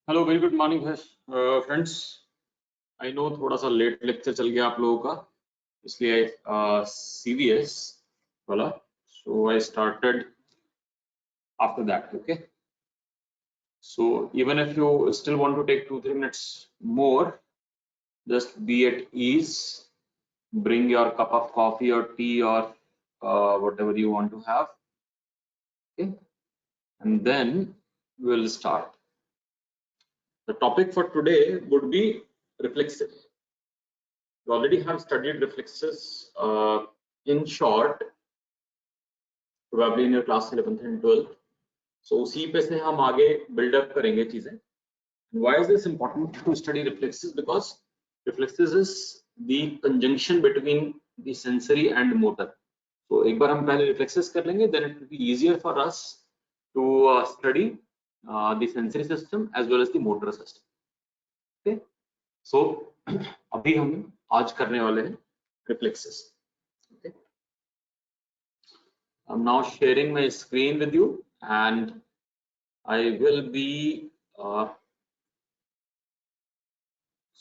Hello very good morning friends. I know थोड़ा सा late lecture चल गया आप लोगों का, इसलिए सीवीएस वाला, so I started after that. Okay, so even if you still want to take 2-3 minutes more, just be at ease, bring your cup of coffee or tea or whatever you want to have. Okay, and then we'll start. The topic for today would be reflexive. You already have studied reflexes in short, probably in your class 11th and 12th. So उसी पे से हम आगे build up करेंगे चीजें. Why is this important to study reflexes? Because reflexes is the conjunction between the sensory and motor. So एक बार हम पहले reflexes कर लेंगे, then it will be easier for us to study the sensory system as well as the motor system. Okay, so अभी हम आज करने वाले हैं reflexes. Okay, I'm now sharing my screen with you and I will be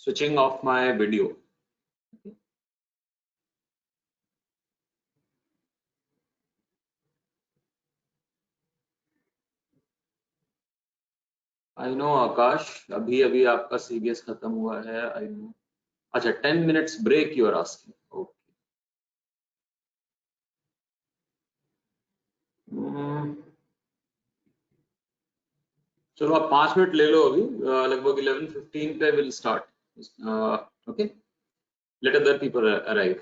switching off my video. Okay. I know आकाश, अभी अभी आपका CBS खत्म हुआ है. I know. अच्छा, 10 minutes break you are asking. Okay. चलो आप 5 मिनट ले लो अभी, लगभग 11:15 पे will start. Okay, let other people arrive.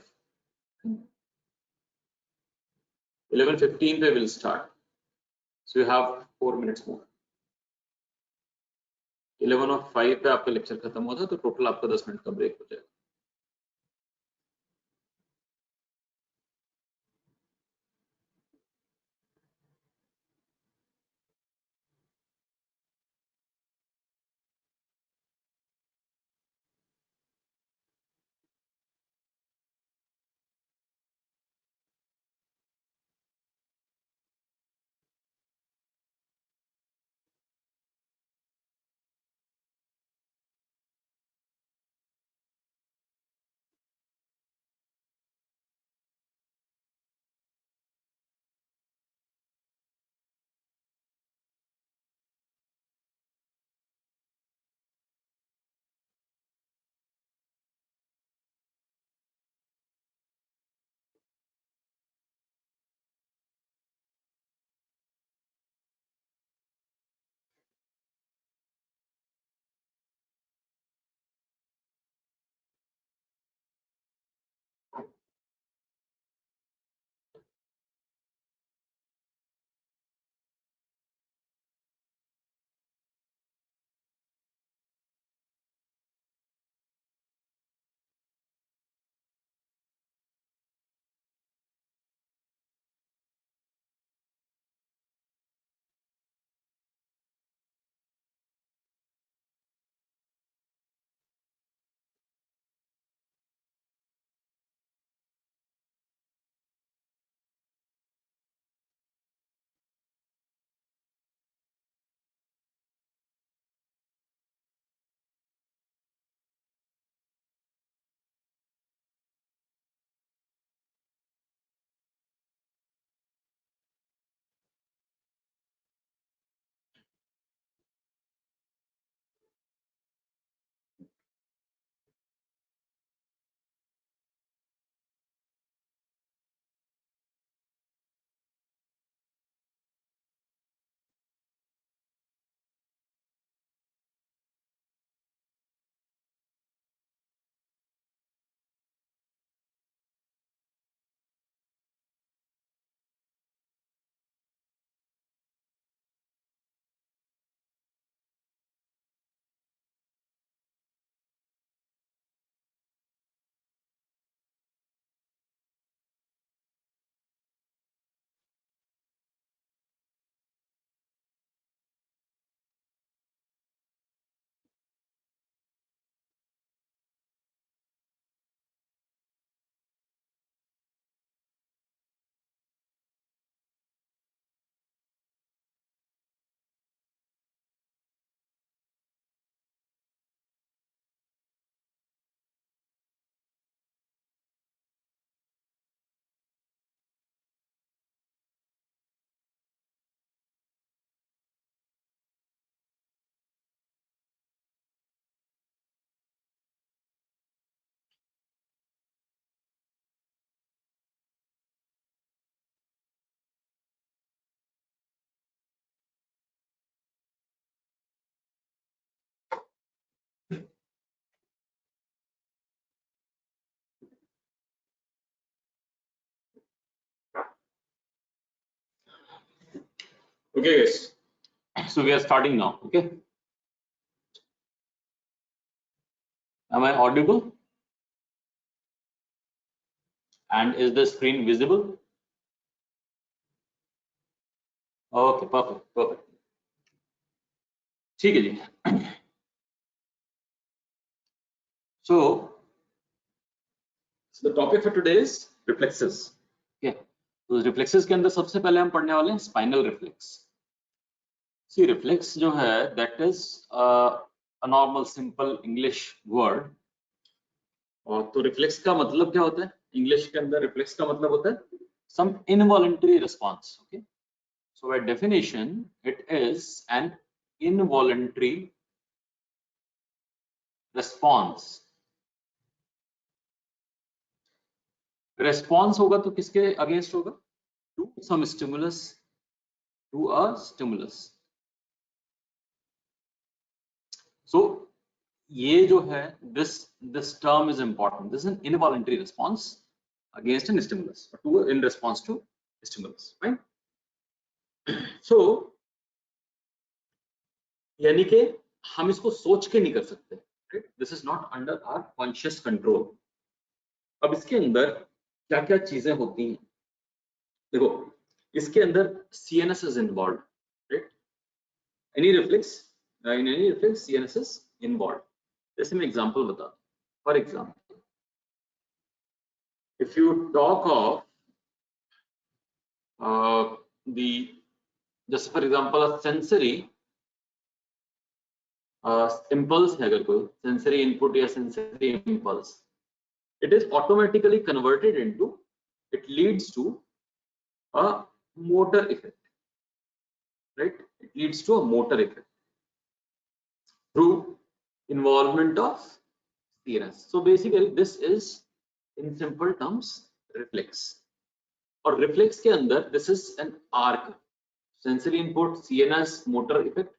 11:15 पे will start, so you have 4 minutes more. 11:05 पे आपका लेक्चर खत्म हुआ था, तो टोटल आपका 10 मिनट का ब्रेक हो जाएगा. Okay, guys. So we are starting now. Okay. Am I audible? And is the screen visible? Okay, perfect, perfect. ठीक है जी. So the topic for today is reflexes. Okay. तो reflexes के अंदर सबसे पहले हम पढ़ने वाले हैं spinal reflex. See, reflex जो है that is a normal simple English word. और तो reflex का मतलब क्या होता है? English के अंदर reflex का मतलब होता है some involuntary response. Okay. So by definition, it is an involuntary response. Response होगा तो किसके अगेंस्ट होगा? To some stimulus, to a stimulus. So ये जो है this term is important. This is an involuntary response against an stimulus, or in response to stimulus, right? So यानी कि हम इसको सोच के नहीं कर सकते. Right? This is not under our conscious control. अब इसके अंदर क्या क्या चीजें होती हैं? देखो, इसके अंदर CNS is involved, right? Any reflex, in any reflex, CNS is involved. जैसे मैं एग्जांपल बता, for example, if you talk of just for example a sensory impulse है, अगर कोई sensory input या sensory impulse, it is automatically converted into, it leads to a motor effect, right? It leads to a motor effect through involvement of CNS. So basically this is in simple terms reflex. और reflex के अंदर this is an arc, sensory input, CNS, motor effect,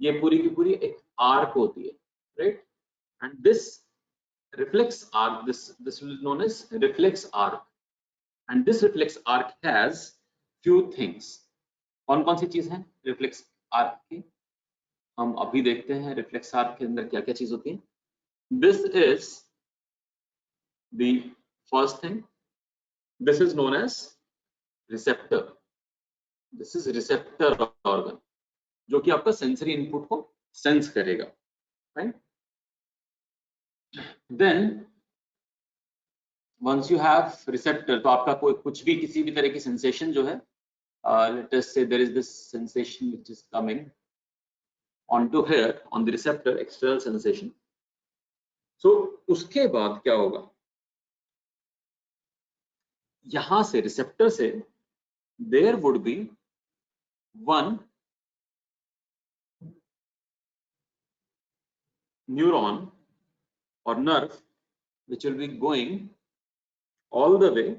ये पूरी की पूरी एक arc होती है, right? And this reflex arc, this is known as reflex arc, and this reflex arc has few things. कौन कौन सी चीज है reflex arc की? हम अभी देखते हैं reflex arc के अंदर क्या क्या चीज होती है. This is the first thing. This is known as receptor. This is receptor organ, जो कि आपका sensory input को sense करेगा, right? Then once you have receptor, तो आपका कोई कुछ भी किसी भी तरह की sensation जो है, let us say there is this sensation which is coming onto here on the receptor, external sensation. So उसके बाद क्या होगा? यहाँ से receptor से there would be one neuron or nerve which will be going all the way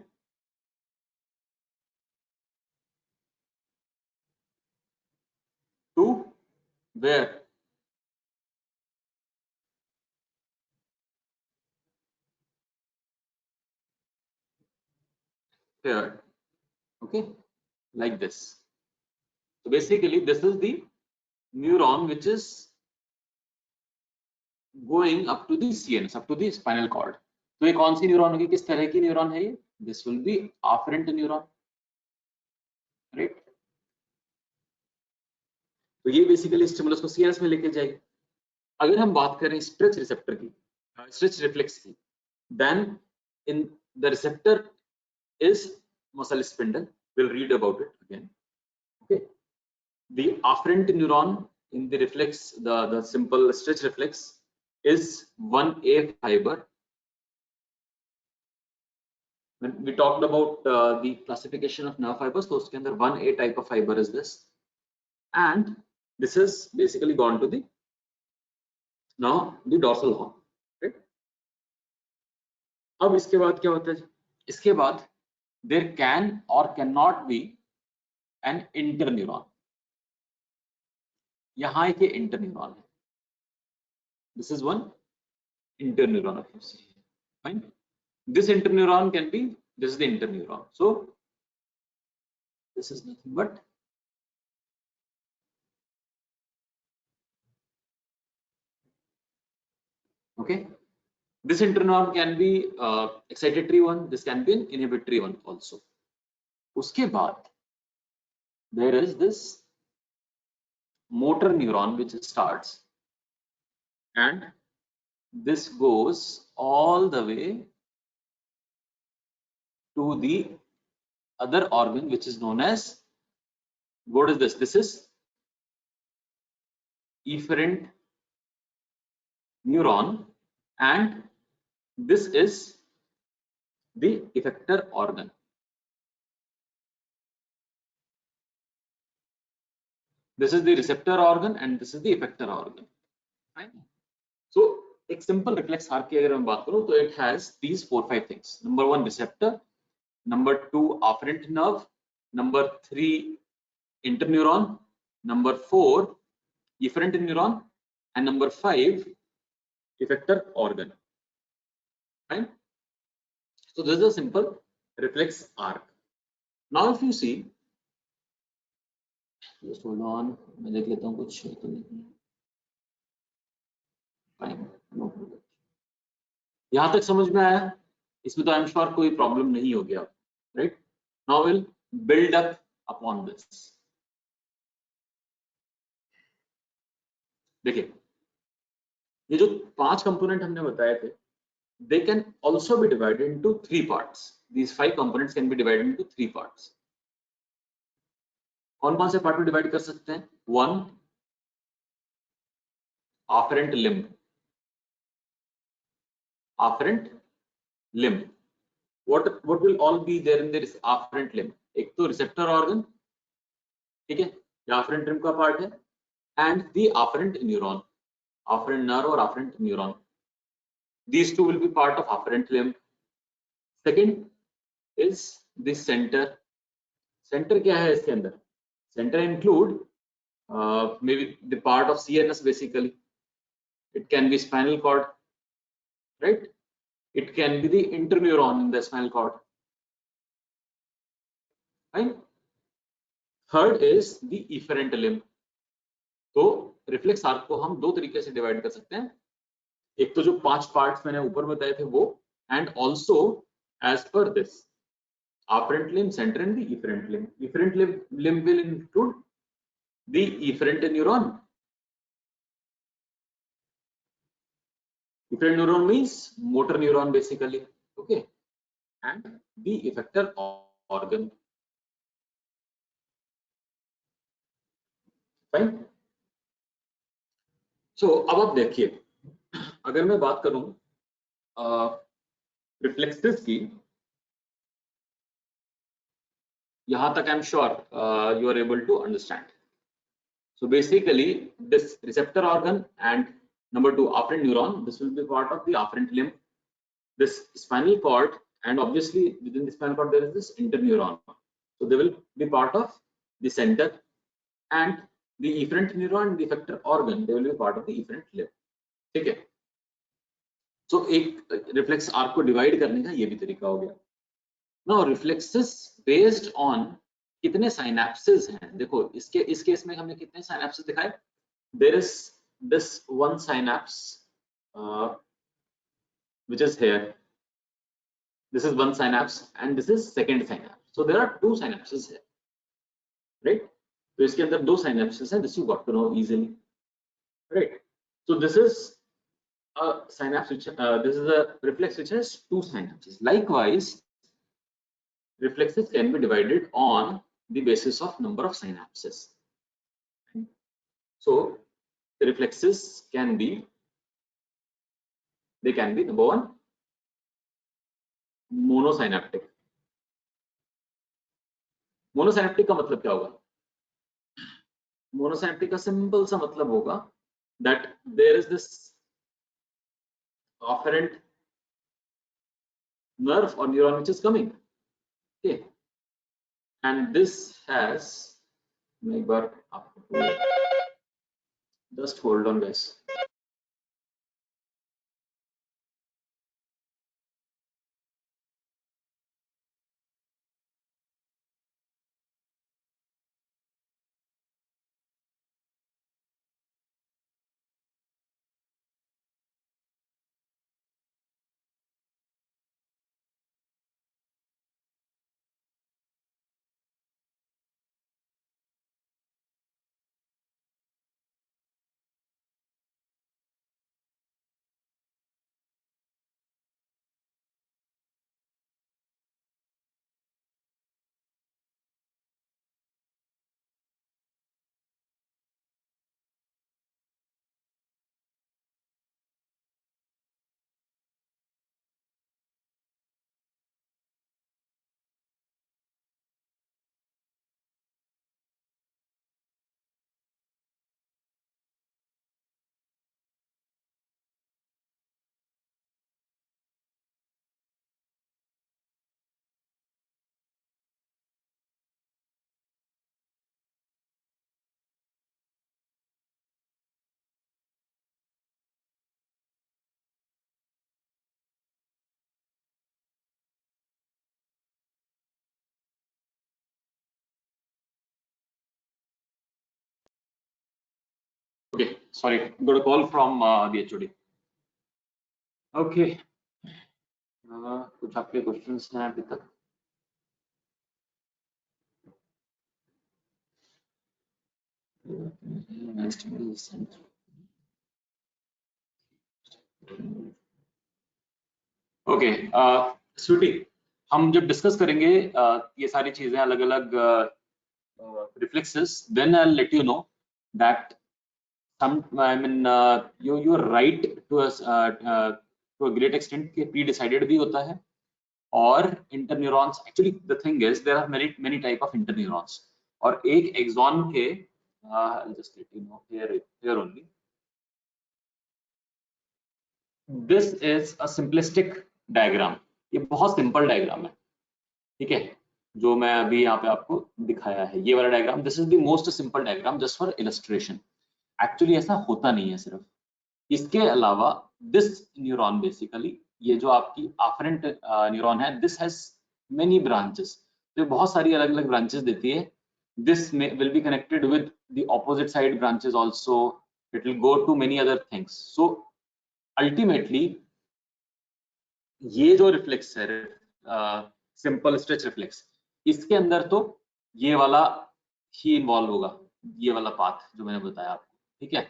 to where? Here. Okay, like this. So basically this is the neuron which is going up to the CNS, up to the spinal cord. तो ये कौन सी neuron होगी, किस तरह की neuron है ये? This will be afferent neuron, right? तो ये बेसिकली स्टिमुलस को CNS में लेके जाएगी. अगर हम बात करें स्ट्रेच रिसेप्टर की, स्ट्रेच रिफ्लेक्स की, then in the receptor is muscle spindle. We'll read about it again. Okay, the afferent neuron in the reflex, the simple stretch reflex is 1A fiber. When we talked about the classification of nerve fibers, तो उसके अंदर 1A type of fiber is this, and this has basically gone to the now the dorsal horn, right? अब इसके बाद क्या होता है? इसके बाद there can or cannot be an interneuron. यहाँ एक interneuron है. This is one interneuron of yours. Fine. This interneuron can be, this is the interneuron. So this is nothing but Okay, this interneuron can be excitatory one, this can be an inhibitory one also. Uske baad there is this motor neuron which starts, and this goes all the way to the other organ which is known as, what is this? This is efferent neuron, and this is the effector organ. This is the receptor organ and this is the effector organ. Fine. So एक simple reflex arc की अगर मैं बात करूं तो it has these 4-5 things. Number 1 receptor, number 2 afferent nerve, number 3 interneuron, number 4 efferent neuron, and number 5 effector organ. Fine. So this is a simple reflex arc. Now if you see, just hold on, मैं देख लेता हूँ कुछ तो नहीं. Fine. No problem. यहां तक समझ में आया? इसमें तो आई एम श्योर कोई प्रॉब्लम नहीं हो गया, right? Now will build up upon this. देखिए, ये जो 5 कंपोनेंट हमने बताए थे, they can also be divided into 3 parts. These 5 components can be divided into 3 parts. कौन-कौन से पार्ट में डिवाइड कर सकते हैं? 1 afferent limb. Afferent limb. What will all be there in this afferent limb? एक तो receptor organ, ठीक है, ये afferent limb का पार्ट है, and the afferent neuron, afferent nerve or afferent neuron. These two will be part of afferent limb. Second is the center. Center क्या है इसके अंदर? Center include maybe the part of CNS basically. It can be spinal cord, right? It can be the interneuron in the spinal cord. Right? Third is the efferent limb. तो reflex arc को हम दो तरीके से divide कर सकते हैं. एक तो जो 5 पार्ट्स मैंने ऊपर बताए थे वो, and also as per this afferent limb, center and the efferent limb. Efferent limb will include the efferent neuron. Efferent neuron means motor neuron basically, okay, and the effector organ. Fine. So अब आप देखिए, अगर मैं बात करूं reflexes की, यहां तक I am sure you are able to understand. So basically this receptor organ and number 2 afferent neuron, this will be part of the afferent limb. This spinal cord, and obviously within the spinal cord there is this interneuron, so they will be part of the center, and the efferent neuron and the effector organ, they will be part of the efferent limb. ठीक है. So एक reflex arc को divide करने का ये भी तरीका हो गया. Now reflexes based on कितने साइनेप्सेस हैं. देखो इस केस में हमने कितने साइनेप्सेस दिखाए. There is this one synapse which is here. This is one synapse and this is second synapse. So there are 2 synapses here, right? तो इसके अंदर 2 synapses हैं. This you got to know easily, right? So this is a synapse which this is a reflex which has 2 synapses. Likewise, reflexes can be divided on the basis of number of synapses. So the reflexes can be, they can be number 1 monosynaptic. मोनोसाइनेप्टिक का मतलब क्या होगा? मोनोसाइनेप्टिक का simple सा मतलब होगा that there is this afferent nerve or neuron which is coming, okay, and this has, मैं एक बार आपको, just hold on guys. sorry, got a call from the HOD. Okay. कुछ आपके क्वेश्चंस हैं अभी तक? ओके स्वीटी, हम जब डिस्कस करेंगे ये सारी चीजें अलग अलग reflexes, then I will let you know that some I mean you're right to a great extent कि pre-decided भी होता है, और interneurons actually the thing is there are many type of interneurons, और एक axon के I'll just let you know here only, this is a simplistic diagram, ये बहुत सिंपल डायग्राम है, ठीक है, जो मैं अभी यहाँ पे आपको दिखाया है ये वाला diagram, this is the most simple diagram just for illustration. Actually ऐसा होता नहीं है सिर्फ, इसके अलावा दिस न्यूरॉन बेसिकली ये जो आपकी आफ्रेंट न्यूरॉन है, दिस हैज मेनी ब्रांचेस, तो बहुत सारी अलग अलग ब्रांचेस देती है। This will be connected with the opposite side branches also, it will go to many other things. So ultimately ये जो रिफ्लेक्स है सिंपल स्ट्रेच रिफ्लेक्स, इसके अंदर तो ये वाला ही इन्वॉल्व होगा, ये वाला पाथ जो मैंने बताया आपको, ठीक है।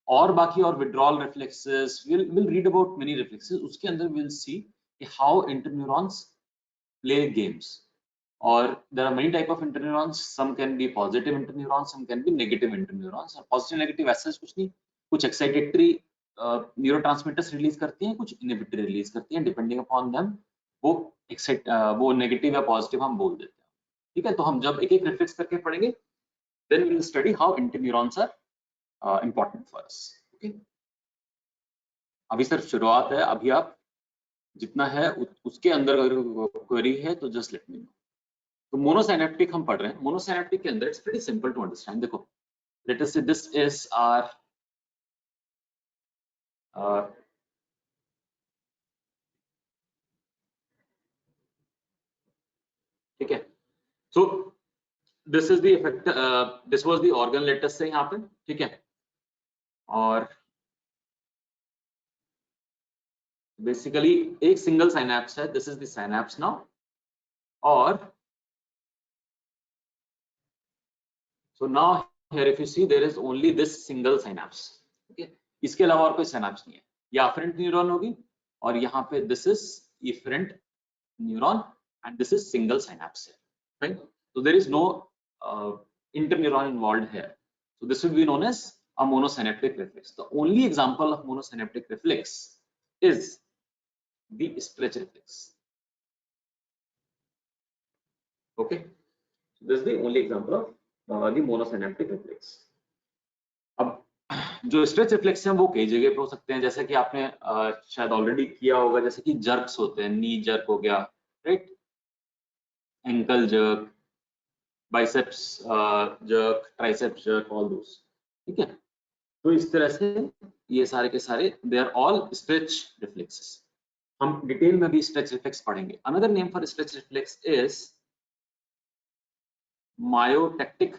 और बाकी और withdrawal reflexes, will read about many reflexes, उसके अंदर will see how interneurons play games, और there are many type of interneurons, some can be positive interneurons, some can be negative interneurons. और पॉजिटिव नेगेटिव ऐसा कुछ नहीं, कुछ excitatory neurotransmitters release करती हैं, कुछ इनहिबिटरी रिलीज करती हैं, डिपेंडिंग अपॉन देम वो नेगेटिव या पॉजिटिव हम बोल देते हैं, ठीक है। तो हम जब एक एक रिफ्लेक्स करके पढ़ेंगे, then we will study how interneurons are important for us, okay. अभी सिर्फ शुरुआत है, अभी आप जितना है उसके अंदर अगर क्वेरी है तो जस्ट लेट मी नो। तो मोनोसाइनेप्टिक हम पढ़ रहे हैं, मोनोसाइनेप्टिक के अंदर it's pretty simple to understand. देखो, let us say this is our ठीक है। So this is the effect, this was the organ, let us say यहाँ पे, ठीक है। और बेसिकली एक सिंगल साइनैप्स है, this is the synapse now, और so now here if you see there is only this single synapse, okay, इसके अलावा और कोई synapse नहीं है, ये afferent neuron होगी, और यहाँ पे this is efferent neuron and this is single synapse here, right? So there is no interneuron involved here, so this will be known as a monosynaptic reflex. The only example of monosynaptic reflex is the stretch reflex, okay, so this is the only example of the monosynaptic reflex. अब जो stretch reflex है वो कई जगह पे हो सकते हैं, जैसे कि आपने शायद ऑलरेडी किया होगा, जैसे कि जर्क्स होते हैं, नी जर्क हो गया, right, ankle jerk, biceps jerk, triceps jerk, all those, ठीक है। तो इस तरह से ये सारे के सारे they are all stretch reflexes. हम डिटेल में भी स्ट्रेच रिफ्लेक्स पढ़ेंगे। Another name for stretch reflex is myotatic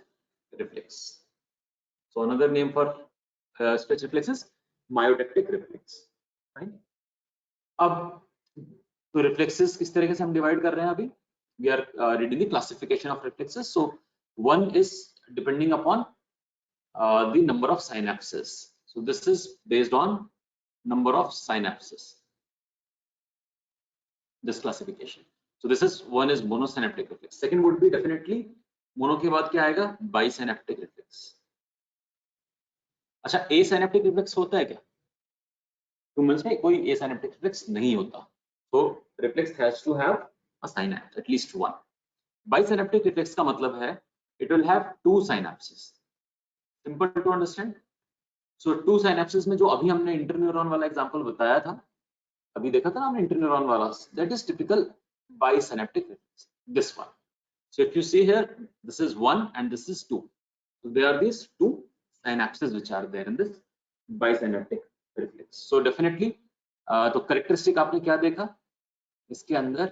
reflex. So another name for stretch reflex is myotactic reflex, right? अब तो reflexes किस तरीके से हम डिवाइड कर रहे हैं अभी? We are reading the classification of reflexes. So one is depending upon the number of synapses. So this is based on number of synapses, this classification. So this is one is monosynaptic reflex. Second would be definitely mono के बाद क्या आएगा? Bisynaptic reflex. अच्छा, एसिनेप्टिक reflex होता है क्या? Humans में कोई एसिनेप्टिक रिफ्लेक्स नहीं होता, तो reflex has to have a synapse, at least one. Bisynaptic reflex का मतलब है it will have two synapses, simple to understand. So two synapses में जो अभी हमने इंटरन्यूरॉन वाला एग्जांपल बताया था, अभी देखा था ना हमने इंटरन्यूरॉन वाला, that is typical bisynaptic reflex, this one. So if you see here, this is one and this is two, so there are these two synapses which are there in this bisynaptic reflex. So definitely तो characteristic आपने क्या देखा इसके अंदर,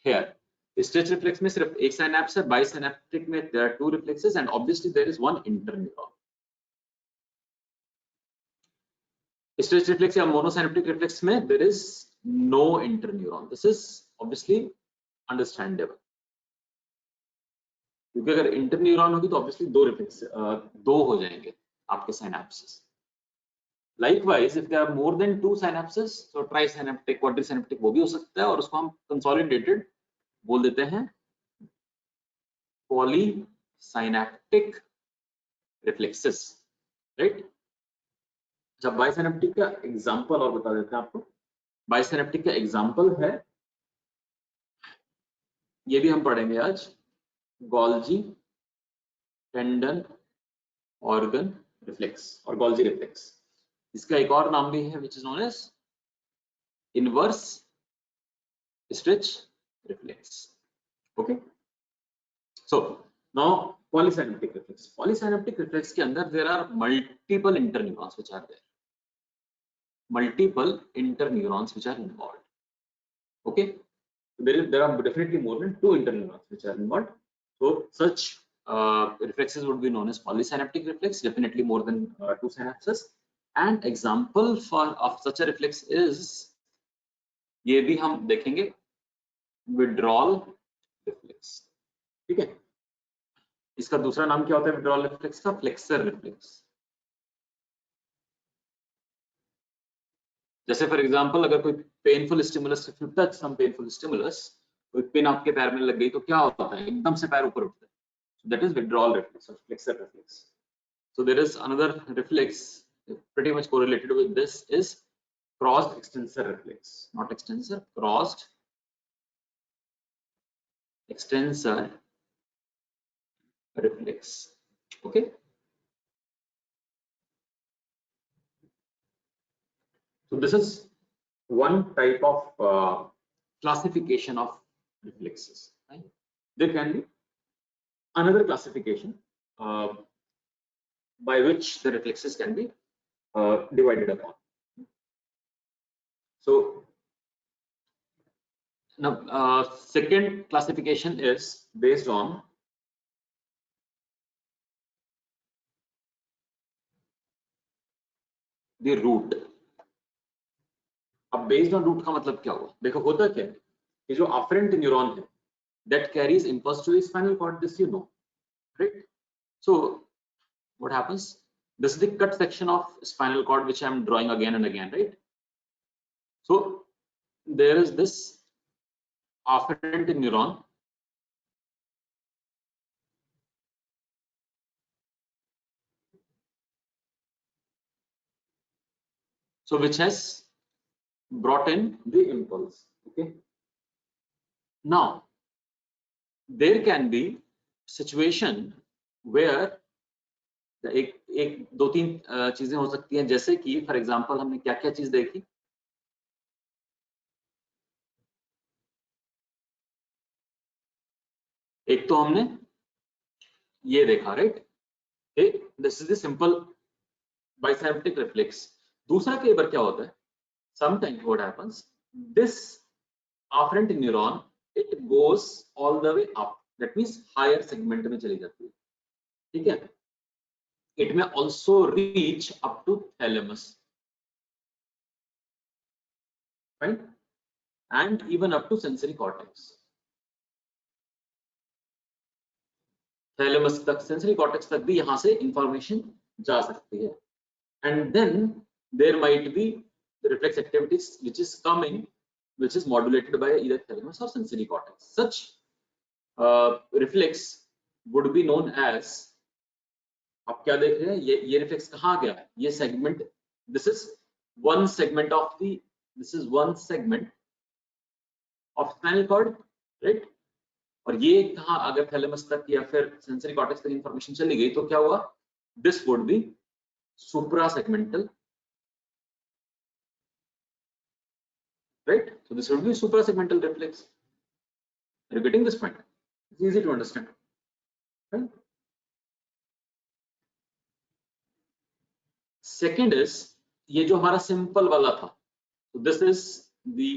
here stretch reflex में सिर्फ एक synapse है, bisynaptic में there are two reflexes and obviously there is one interneuron. Stretch reflex या मोनोसिनेप्टिक रिफ्लेक्स में there is no interneuron. This is obviously understandable, क्योंकि अगर इंटरन्यूरॉन होगी तो ऑब्वियसली दो हो जाएंगे आपके synapses. Likewise, if there are more than 2 synapses, so trisynaptic, quadrisynaptic वो भी हो सकता है, और उसको हम consolidated बोल देते हैं polysynaptic reflexes, right? जब बाइसिनेप्टिक का एग्जांपल और बता देते हैं आपको. बाइसिनेप्टिक का एग्जांपल है, ये भी हम पढ़ेंगे आज, गोल्जी टेंडन ऑर्गन रिफ्लेक्स और गोल्जी रिफ्लेक्स. इसका एक और नाम भी है which is known as inverse stretch reflex. Okay, so now polysynaptic reflex. Polysynaptic reflex के अंदर there are multiple interneurons which are there. Multiple interneurons which are involved. Okay, there are definitely more than 2 interneurons which are involved. So such reflexes would be known as polysynaptic reflex. Definitely more than 2 synapses. And example of such a reflex is, ये भी हम देखेंगे, withdrawal reflex. ठीक है, इसका दूसरा नाम क्या होता है withdrawal reflex का? Flexor reflex. जैसे फॉर एग्जांपल अगर कोई painful stimulus, if you touch some painful stimulus, कोई पिन आपके पैर में लग गई तो क्या होता है? एकदम से पैर ऊपर उठता है. So that is withdrawal reflex or flexor reflex. So there is another reflex pretty much correlated with this is crossed extensor reflex. Not extensor, crossed extensor reflex. Okay, so this is one type of classification of reflexes, right? There can be another classification by which the reflexes can be divided upon. So now second classification is based on the root. अब based on root का मतलब क्या हुआ? देखो होता क्या है कि जो afferent neuron है that carries impulse to the spinal cord, this you know, right? So what happens? This is the cut section of spinal cord which I am drawing again and again, right? So there is this afferent neuron so which has brought in the impulse. Okay, now there can be situation where एक दो तीन चीजें हो सकती हैं, जैसे कि for example हमने क्या क्या चीज देखी? एक तो हमने ये देखा, right? This is the simple bisynaptic reflex. दूसरा कई बार क्या होता है, sometimes what happens, this afferent neuron it goes all the way up, that means higher segment में चली जाती है. ठीक है, it may also reach up to thalamus, right? And even up to sensory cortex. Thalamus तक, sensory cortex तक भी यहाँ से इंफॉर्मेशन जा सकती है. And then there might be the reflex activities which is coming, which is modulated by either thalamus or sensory cortex. Such reflex would be known as, आप क्या देख रहे हैं, ये रिफ्लेक्स कहाँ गया है? ये segment, this is one segment of spinal cord, right? और ये कहाँ, अगर थैलेमस तक या फिर सेंसरी कॉर्टेक्स तक इंफॉर्मेशन चली गई तो क्या हुआ? This would B supra segmental, right? So this would be supra segmental reflex. Are you getting this point? It's easy to understand, right? Second is ये जो हमारा सिंपल वाला था, so this is the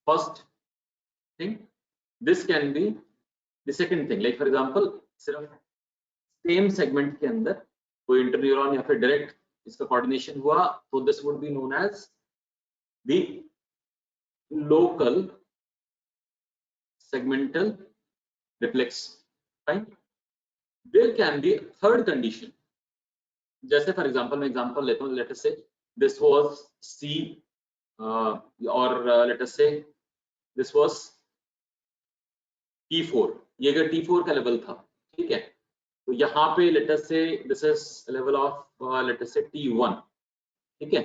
first thing. This can be the second thing. Like for example, सिर्फ same segment के अंदर कोई interneuron या फिर डायरेक्ट इसका कोऑर्डिनेशन हुआ, तो this would be known as the local segmental reflex. Fine. There can be a third condition. जैसे फॉर एग्जांपल मैं एग्जांपल लेता हूँ, late us say this was C और late us say this was T4. ये अगर T4 का level था, ठीक है, तो यहाँ पे late us say this is level of late us से T1, ठीक है,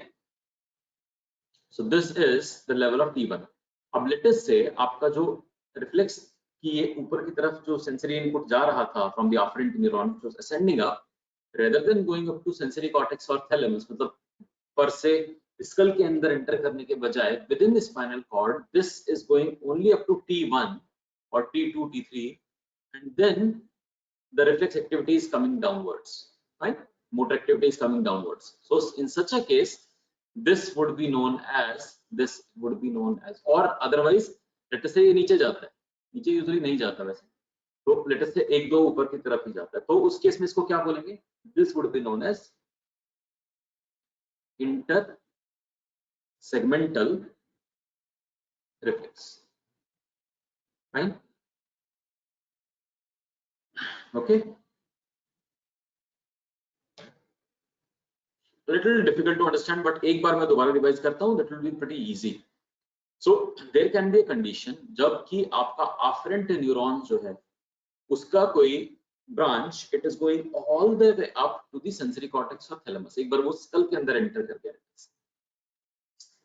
so this is the level of T1. अब लेट अस से आपका जो रिफ्लेक्स कि ये ऊपर की तरफ जो सेंसरी इनपुट जा रहा था फ्रॉम द afferent neuron जो ascending up rather than going up to sensory cortex और थैलेमस, मतलब पर से स्कल के अंदर एंटर करने के बजाय within the spinal cord, this is going only up to T1 or T2 T3 and then the reflex activity is coming downwards, right? Motor activity is coming downwards. So in such a case this would be known as or otherwise let us say ये नीचे जाता है, नीचे usually नहीं जाता वैसे, तो late us से एक दो ऊपर की तरफ ही जाता है, तो उस केस में इसको क्या बोलेंगे, this would be known as intersegmental reflex. Fine, okay. Little difficult to understand, but एक बार मैं दोबारा रिवाइज करता हूं, that will be pretty easy. So there can be a condition जबकि आपका afferent न्यूरॉन जो है उसका कोई branch it is going all the way up to the sensory cortex और थैलेमस, एक बार वो स्कल के अंदर एंटर कर गया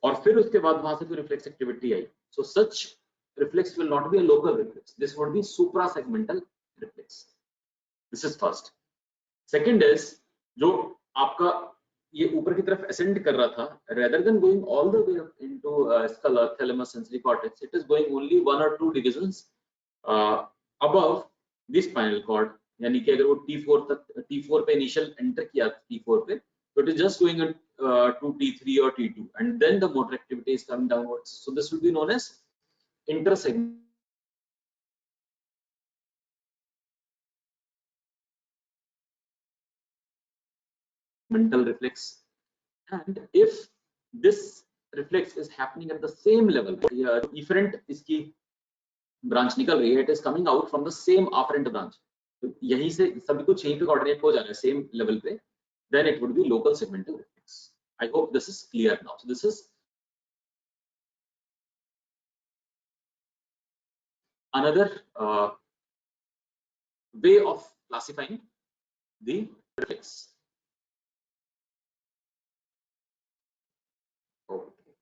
और फिर उसके बाद वहां से कोई reflex activity I, so such reflex will not be a local reflex, this would B supra segmental reflex. This is first. Second is जो आपका ये ऊपर की तरफ असेंड कर रहा था, rather than going all the way up into skull और thalamus sensory cortex, it is going only one और two divisions above the spinal cord, यानी कि अगर वो T4 पे इनिशियल एंटर किया T4 पे, so it is just going to T3 or T2 and then the motor activity is coming downwards, so this will be known as intersegmental reflex. And if this reflex is happening at the same level, efferent इसकी branch निकल रही है, it is coming out from the same afferent branch, तो यहीं से सभी कुछ यहीं पे कोऑर्डिनेट हो जा रहा है सेम लेवल पे, then it would be local segmental reflex. I hope this is clear now. So this is another way of classifying the reflex. Okay.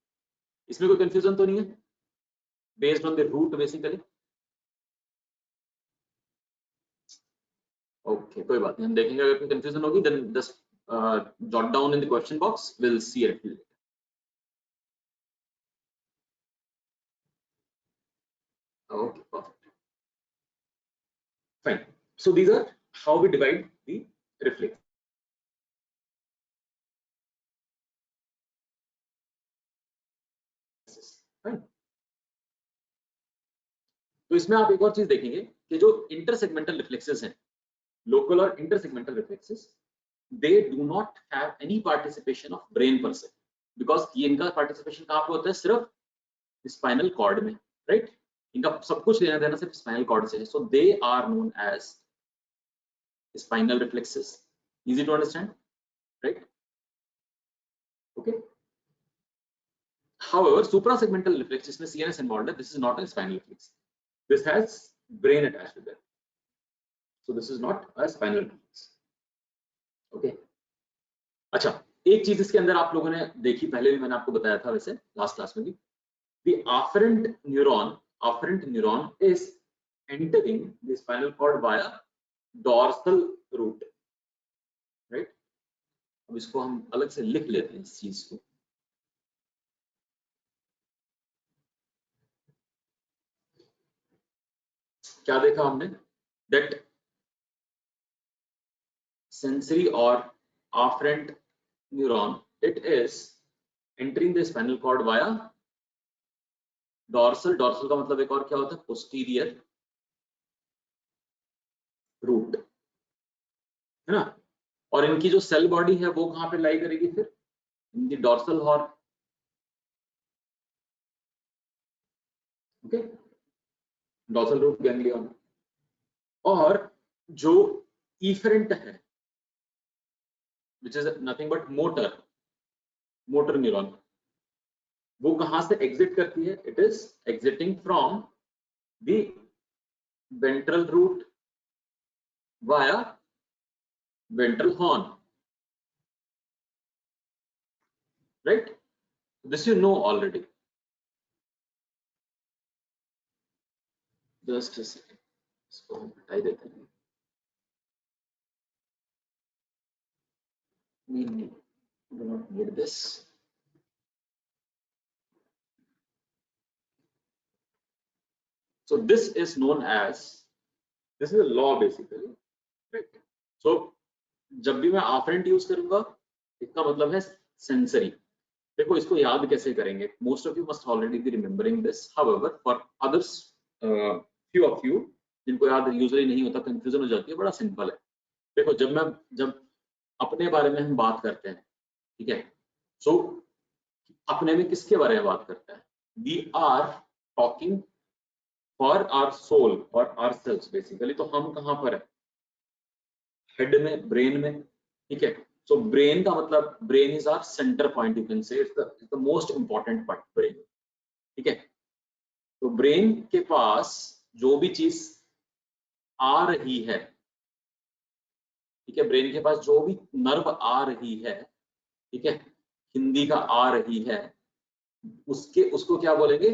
इसमें कोई कंफ्यूजन तो नहीं है? Based on the root basically. Okay, कोई बात नहीं, हम देखेंगे अगर कोई कंफ्यूजन होगी then just jot down in the question box. We'll see it later. Okay, perfect. Fine. So these are how we divide the reflex. Fine. तो इसमें आप एक और चीज देखेंगे कि जो इंटरसेगमेंटल रिफ्लेक्सेस हैं, लोकल और intersegmental reflexes, they do not have any participation of brain per se, because ये इनका पार्टिसिपेशन कहाँ पे होता है, सिर्फ स्पाइनल कॉर्ड में, राइट? इनका सब कुछ लेना देना सिर्फ स्पाइनल कॉर्ड से है, so they are known as spinal reflexes. Easy to understand, right? Okay. However, suprasegmental reflex, जिसमें CNS involved है, this is not a spinal reflex. This has brain attached with it, so this is not a spinal reflex. Okay. अच्छा, एक चीज इसके अंदर आप लोगों ने देखी, पहले भी मैंने आपको बताया था वैसे लास्ट क्लास में भी, the afferent neuron is entering the spinal cord via dorsal root, right? अब इसको हम अलग से लिख लेते हैं इस चीज को. क्या देखा हमने, that sensory or afferent neuron, it is entering the spinal cord via dorsal का मतलब एक और क्या होता है, posterior root, है ना? और इनकी जो सेल बॉडी है वो कहाँ पे लाई करेगी फिर, इनकी dorsal horn, okay, dorsal root ganglion. और जो इफेरेंट है which is nothing but motor neuron, वो कहां से एग्जिट करती है, it is exiting from the ventral root via ventral horn, right, this you know already. Just a second, इसको हम हटा देते हैं, we do not need this। So this is known as, this is a law basically, right? So जब भी मैं afferent use करूंगा इसका मतलब है सेंसरी। देखो इसको याद कैसे करेंगे, most of you must already be remembering this, however for others few of you जिनको याद यूजुअली नहीं होता, कंफ्यूजन हो जाती है, बड़ा सिंपल है। देखो जब अपने बारे में हम बात करते हैं, ठीक है, सो अपने में किसके बारे में बात करते हैं, we are talking for our soul और आवर सेल्स बेसिकली। तो हम कहां पर है, हेड में, ब्रेन में, ठीक है। सो ब्रेन का मतलब, brain is our centre point, you can say it's the most important part brain, ठीक है। तो ब्रेन के पास जो भी चीज आ रही है, ठीक है, ब्रेन के पास जो भी नर्व आ रही है, ठीक है, हिंदी का आ रही है, उसको क्या बोलेंगे,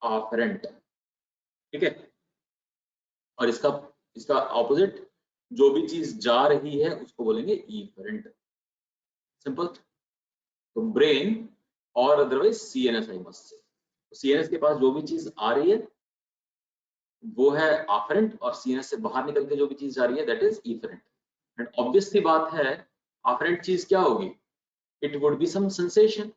ऑपरेंट, ठीक है। और इसका ऑपोजिट, जो भी चीज जा रही है उसको बोलेंगे इफरेंट, सिंपल। तो ब्रेन और otherwise CNS, I must say, CNS के पास जो भी चीज आ रही है वो है ऑपरेंट, और सीएनएस से बाहर निकल के जो भी चीज जा रही है that is efferent. And obvious सी बात है, ऑपरेंट चीज क्या होगी, it would be some sensation,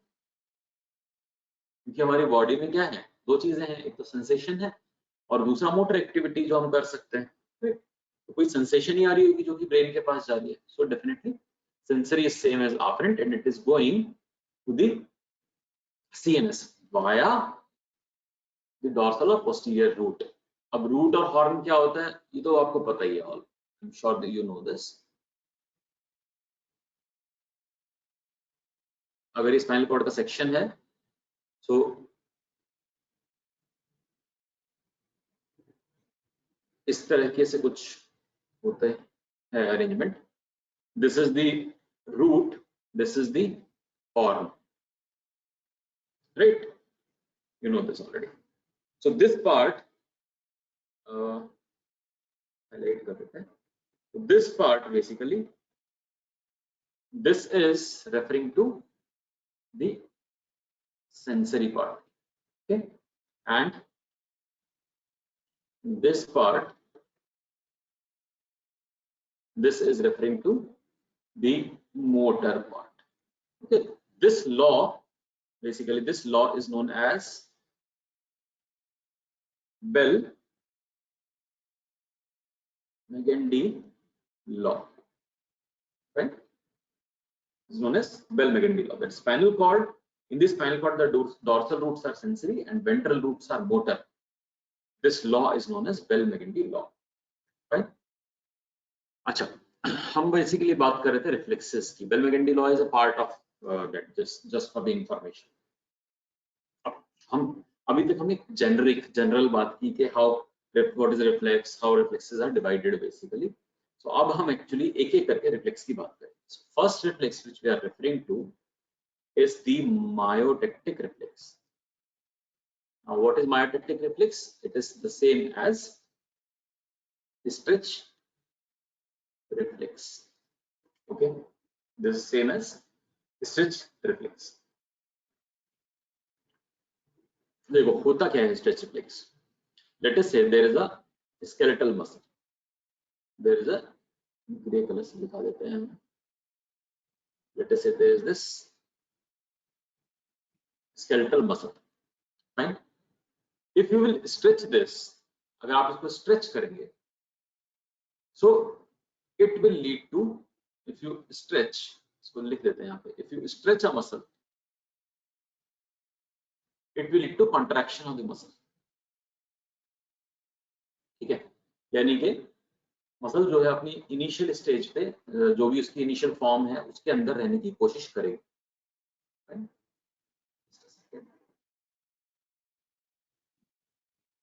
क्योंकि हमारी बॉडी में क्या है, दो चीजें हैं, एक तो सेंसेशन है और दूसरा मोटर एक्टिविटी जो हम कर सकते हैं, तो कोई सेंसेशन ही आ रही होगी जो कि ब्रेन के पास जा रही है। So definitely sensory is same as afferent and it is going to the CNS via the dorsal और पोस्टीरियर रूट। अब रूट और हॉर्न क्या होता है ये तो आपको पता ही है, all I am sure that you know this. अगर ये स्पाइनल कॉर्ड का सेक्शन है, सो इस तरीके से कुछ होता है arrangement, this is the root, this is the horn, right, you know this already। So this part highlight kar dete hain, so this part basically, this is referring to the sensory part, okay, and this part, this is referring to the motor part, okay। This law, basically this law is known as Bell-Megendie law, right, is known as Bell-Megendie law. That spinal cord, in this spinal cord the dorsal roots are sensory and ventral roots are motor. This law is known as Bell-Megendie law, right? अच्छा, हम basically बात कर रहे थे reflexes की। Bell-Megendie law is a part of that, just for the information। हम अभी तक हमने जनरल बात की कि how, what is reflex, how reflexes are divided basically. So अब हम एक्चुअली एक एक करके रिफ्लेक्स की बात करें। First reflex which we are referring to is the myotactic reflex। Now what is myotactic reflex? It is the same as stretch reflex, okay, this is same as stretch reflex। देखो होता क्या है stretch reflex, let us say there is a skeletal muscle, there is a grey colour से दिखा देते हैं, let us say there is this skeletal muscle, right? If you will stretch this, अगर आप इसको stretch करेंगे, so it will lead to if you stretch, इसको लिख देते हैं यहाँ पे, if you stretch a muscle it will lead to contraction of the muscle. ठीक है, यानी कि मसल जो है अपनी इनिशियल स्टेज पे जो भी उसकी इनिशियल फॉर्म है उसके अंदर रहने की कोशिश करेगी।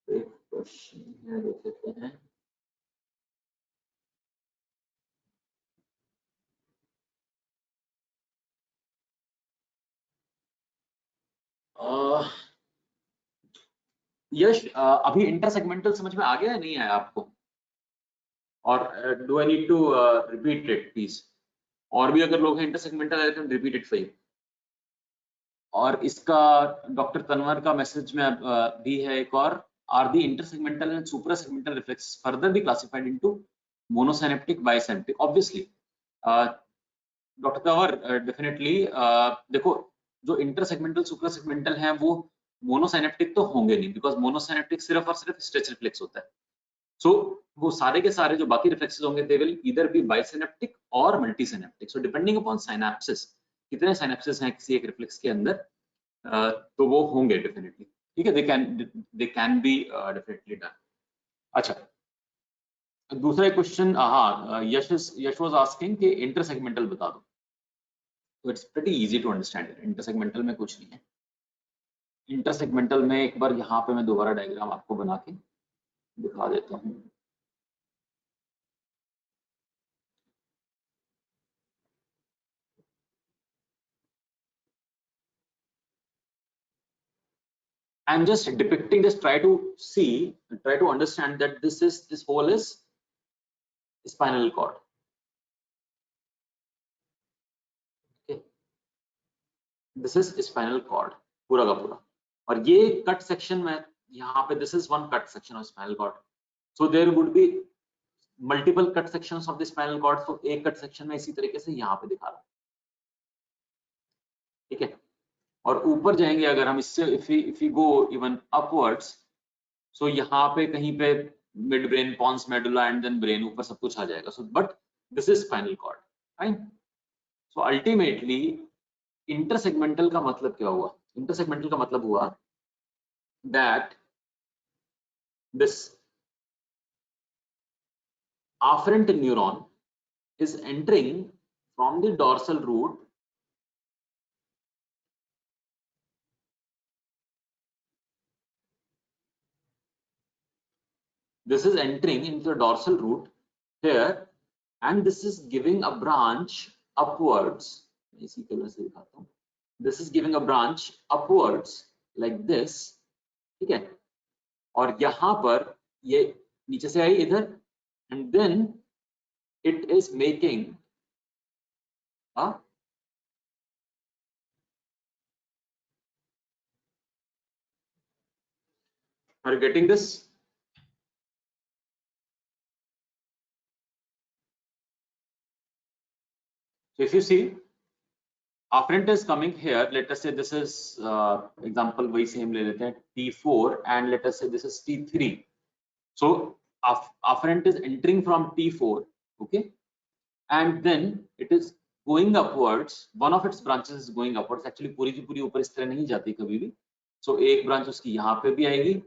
एक क्वेश्चन है, देख लेते हैं। यश, अभी इंटरसेगमेंटल समझ में आ गया या नहीं आया आपको? और do I need to repeat it please? और भी अगर लोग हैं इंटरसेगमेंटल आए तो रिपीट इट फॉर यू। और इसका डॉक्टर तनवर का मैसेज में भी है एक और, are the intersegmental and suprasegmental reflex further be classified into monosynaptic bisynaptic? Obviously doctor Tanwar, definitely देखो, जो इंटरसेगमेंटल सुप्रासेगमेंटल है वो मोनोसिनेप्टिक तो होंगे नहीं, बिकॉज मोनोसिनेप्टिक सिर्फ और सिर्फ स्ट्रेच रिफ्लेक्स होता है। सो वो सारे के सारे जो बाकी रिफ्लेक्सेस होंगे दे विल ईदर बी बाइसिनेप्टिक और मल्टीसिनेप्टिक। सो डिपेंडिंग अपॉन साइनेप्सिस, कितने साइनेप्सिस हैं किसी एक रिफ्लेक्स के अंदर, तो वो होंगे डेफिनेटली। ठीक है, they can be definitely done. अच्छा, दूसरा क्वेश्चन, हाँ, यश वाज आस्किंग कि इंटरसेगमेंटल बता दो। तो it's pretty easy to understand. Intersegmental में कुछ नहीं है। इंटरसेगमेंटल में एक बार यहाँ पे मैं दोबारा डायग्राम आपको बना के दिखा देता हूँ। I'm just depicting this, try to see, try to understand that this whole is spinal cord. Okay, this is spinal cord पूरा का पूरा, और ये कट सेक्शन में यहाँ पे this is one cut section of spinal cord. So there would be multiple cut sections of the spinal cord. So एक cut section में इसी तरीके से यहाँ पे दिखा रहा हूँ। ठीक है, और ऊपर जाएंगे अगर हम इससे, if we go even upwards, so यहाँ पे कहीं पे midbrain, pons medulla and then brain, ऊपर सब कुछ आ जाएगा। So but this is spinal cord, fine. So ultimately intersegmental का मतलब क्या हुआ? इंटरसेगमेंटल का मतलब हुआ that this afferent neuron is entering from the dorsal root this is entering into the dorsal root here, and this is giving a branch upwards. इसी colour से दिखाता हूँ। This is giving a branch upwards like this, ठीक है, और यहाँ पर ये नीचे से आई इधर, and then it is making a are you getting this? So if you see, afferent is coming here, let us say this is example वही same ले लेते हैं T4, and let us say this is T3. So afferent is entering from T4, okay, and then it is going upwards. One of its branches is going upwards. Actually पूरी की पूरी ऊपर इस तरह नहीं जाती कभी भी। So एक branch उसकी यहाँ पे भी आएगी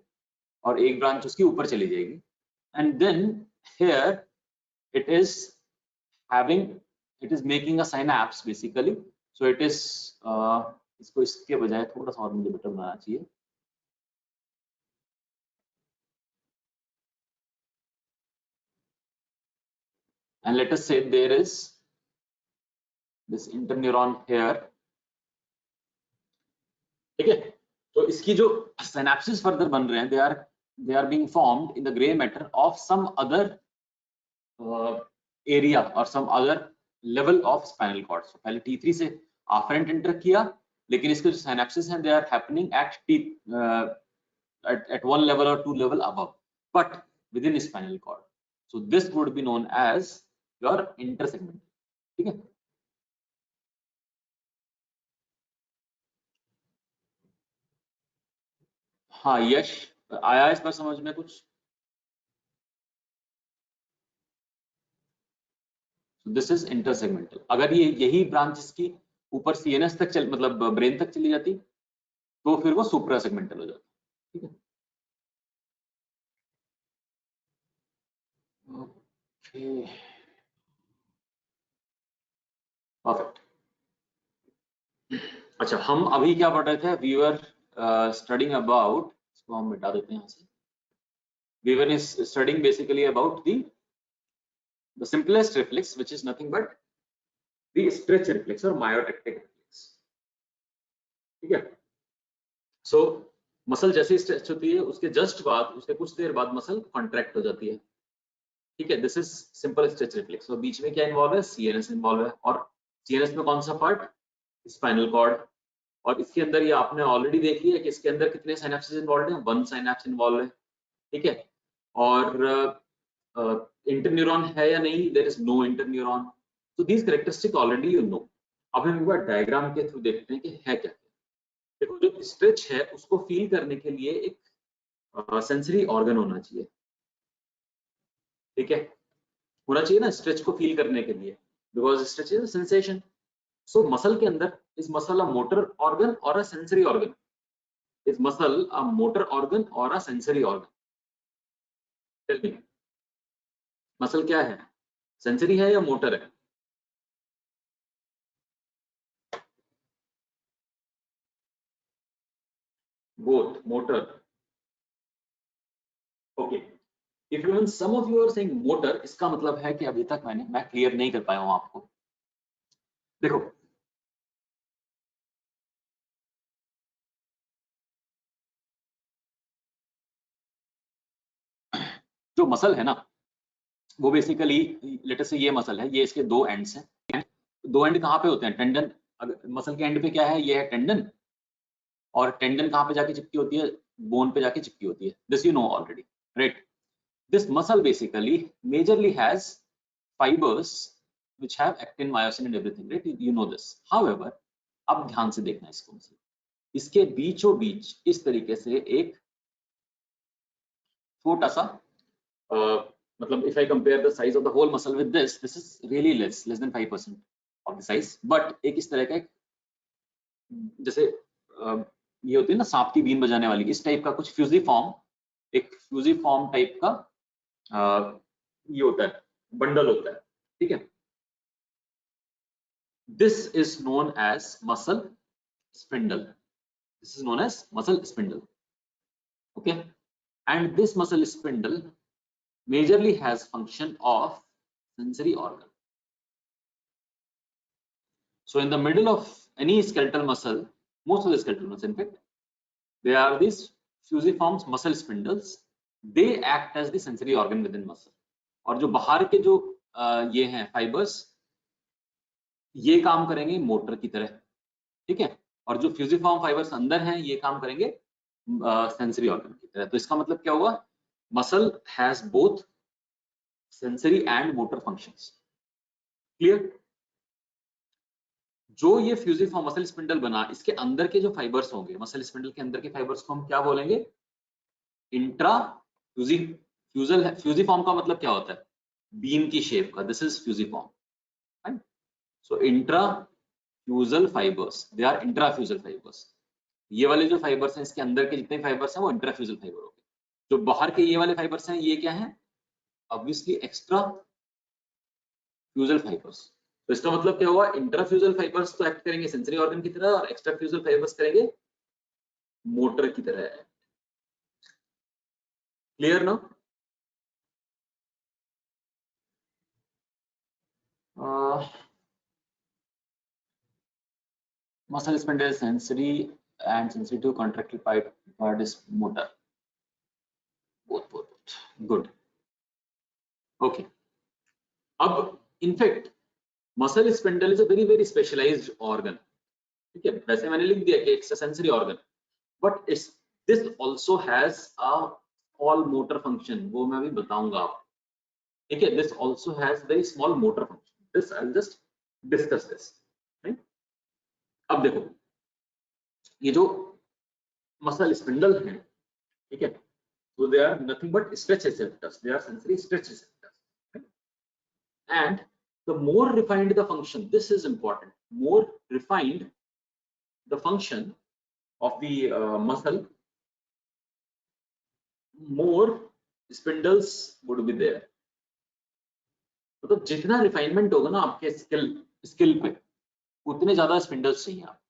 और एक branch उसकी ऊपर चली जाएगी, and then here it is having, it is making a synapse basically. So it is इसको इसके बजाय थोड़ा सा और मुझे बेटर बनाना चाहिए। And let us say there is this interneuron here, ठीक है, तो इसकी जो synapses further बन रहे हैं, they are being formed in the gray matter of some other area or some other level of spinal cord. So पहले T3 से afferent enter किया, लेकिन इसके जो synapses हैं they are happening at at one level or two level above, but within spinal cord. So this would be known as your intersegmental. ठीक है, हाँ यश, आया इस पर समझ में कुछ? This is intersegmental. अगर ये यही ब्रांच इसकी ऊपर सीएनएस तक चल मतलब ब्रेन तक चली जाती तो फिर वो सुप्रासेगमेंटल हो जाता। ठीक है, ओके परफेक्ट। अच्छा, हम अभी क्या पढ़ रहे थे? वी वर स्टडिंग अबाउट, इसको हम मिटा देते हैं यहाँ से। We were is studying basically about the simplest reflex, which is nothing but the stretch reflex or myotactic reflex। ठीक है, सो मसल जैसे स्ट्रेच होती है उसके जस्ट बाद, उसके कुछ देर बाद मसल कॉन्ट्रैक्ट हो जाती है। ठीक है, this is simple stretch reflex. और बीच में क्या इन्वॉल्व है? सीएनएस इन्वॉल्व है। और सीएनएस में कौन सा पार्ट? Spinal cord. और इसके अंदर ये आपने ऑलरेडी देख लिया कि इसके अंदर कितने साइनेप्सेस इन्वॉल्व हैं? 1 साइनेप्स इन्वॉल्व है। ठीक है, और इंटरन्यूरॉन है या नहीं? There is no interneuron. तो these characteristic already you know. अब हम एक बार डायग्राम के थ्रू देखते हैं कि है क्या। देखो, जो स्ट्रेच है उसको फील करने के लिए एक सेंसरी ऑर्गन होना चाहिए। ठीक है, होना चाहिए ना स्ट्रेच को फील करने के लिए, because stretch is a sensation. So muscle के अंदर is muscle a motor organ और a sensory organ? Is muscle a motor organ और a sensory organ? Tell me, muscle क्या है? सेंसरी है या मोटर है? Both, motor. Okay, if even some of you are saying motor, इसका मतलब है कि अभी तक मैं क्लियर नहीं कर पाया हूं आपको। देखो, जो मसल है ना वो बेसिकली, लेट अस से ये मसल है, ये इसके दो एंड्स हैं। दो एंड कहाँ पे होते हैं? टेंडन। अगर मसल के एंड पे क्या है? ये है टेंडन। और टेंडन कहाँ पे जाके चिपकी होती है? बोन पे जाके चिपकी होती है। This you know already, right? This muscle basically majorly has fibers which have actin, myosin and everything, right? You know this. However, अब ध्यान से देखना इसको, इसके बीचों बीच इस तरीके से एक छोटा सा मतलब if I compare the size of the whole muscle with this is really less than 5% of the size, but एक इस तरह का एक जैसे ये होती है ना सांप की बीन बजाने वाली, इस टाइप का कुछ फ्यूजिफॉर्म, एक फ्यूजिफॉर्म टाइप का ये होता है, बंडल होता है। ठीक है, this is known as muscle spindle. This is known as muscle spindle. Okay, and this muscle spindle majorly has function of sensory organ. So in the middle of any skeletal muscle, most of the skeletal muscle in fact, there are these fusiform muscle spindles. They act as the sensory organ within muscle. और जो बाहर के जो ये हैं fibres, ये काम करेंगे मोटर की तरह। ठीक है, और जो फ्यूजिफॉर्म फाइबर्स अंदर हैं ये काम करेंगे सेंसरी ऑर्गन की तरह। तो इसका मतलब क्या हुआ? Muscle has both sensory and motor functions. Clear? जो ये फ्यूजिफॉर्म मसल स्पिंडल बना, इसके अंदर के जो फाइबर्स होंगे, मसल स्पिंडल के अंदर के फाइबर्स को हम क्या बोलेंगे? इंट्रा फ्यूजल। फ्यूजिफॉर्म का मतलब क्या होता है? बीन की शेप का। This is fusiform, right? So intrafusal fibres, they are intrafusal fibres. ये वाले जो फाइबर्स हैं इसके अंदर के जितने फाइबर्स हैं वो इंट्राफ्यूजल फाइबर हो गए। जो बाहर के ये वाले फाइबर्स हैं ये क्या हैं? Obviously extrafusal fibres. तो इसका मतलब क्या हुआ? इंट्राफ्यूजल फाइबर्स तो एक्ट करेंगे सेंसरी ऑर्गन की तरह और एक्स्ट्रा फ्यूजल फाइबर्स करेंगे मोटर की तरह। क्लियर ना? muscle spindle is sensory and sensitive contractile part is motor. Both. Good. Okay. अब in fact muscle spindle is a very specialized organ. ठीक है, वैसे मैंने लिख दिया कि it's a sensory organ, but this also has a small motor function. वो मैं अभी बताऊंगा आपको। ठीक है, this also has very small motor function. This I'll just discuss this. Right? अब देखो, ये जो मसल स्पिंडल है, ठीक है, so they are nothing but stretch receptors. They are sensory stretch receptors. Right? And the more refined the function, this is important, more refined the function of the muscle, more spindles would be there. मतलब जितना refinement होगा ना आपके skill पे, उतने ज्यादा spindles चाहिए आप।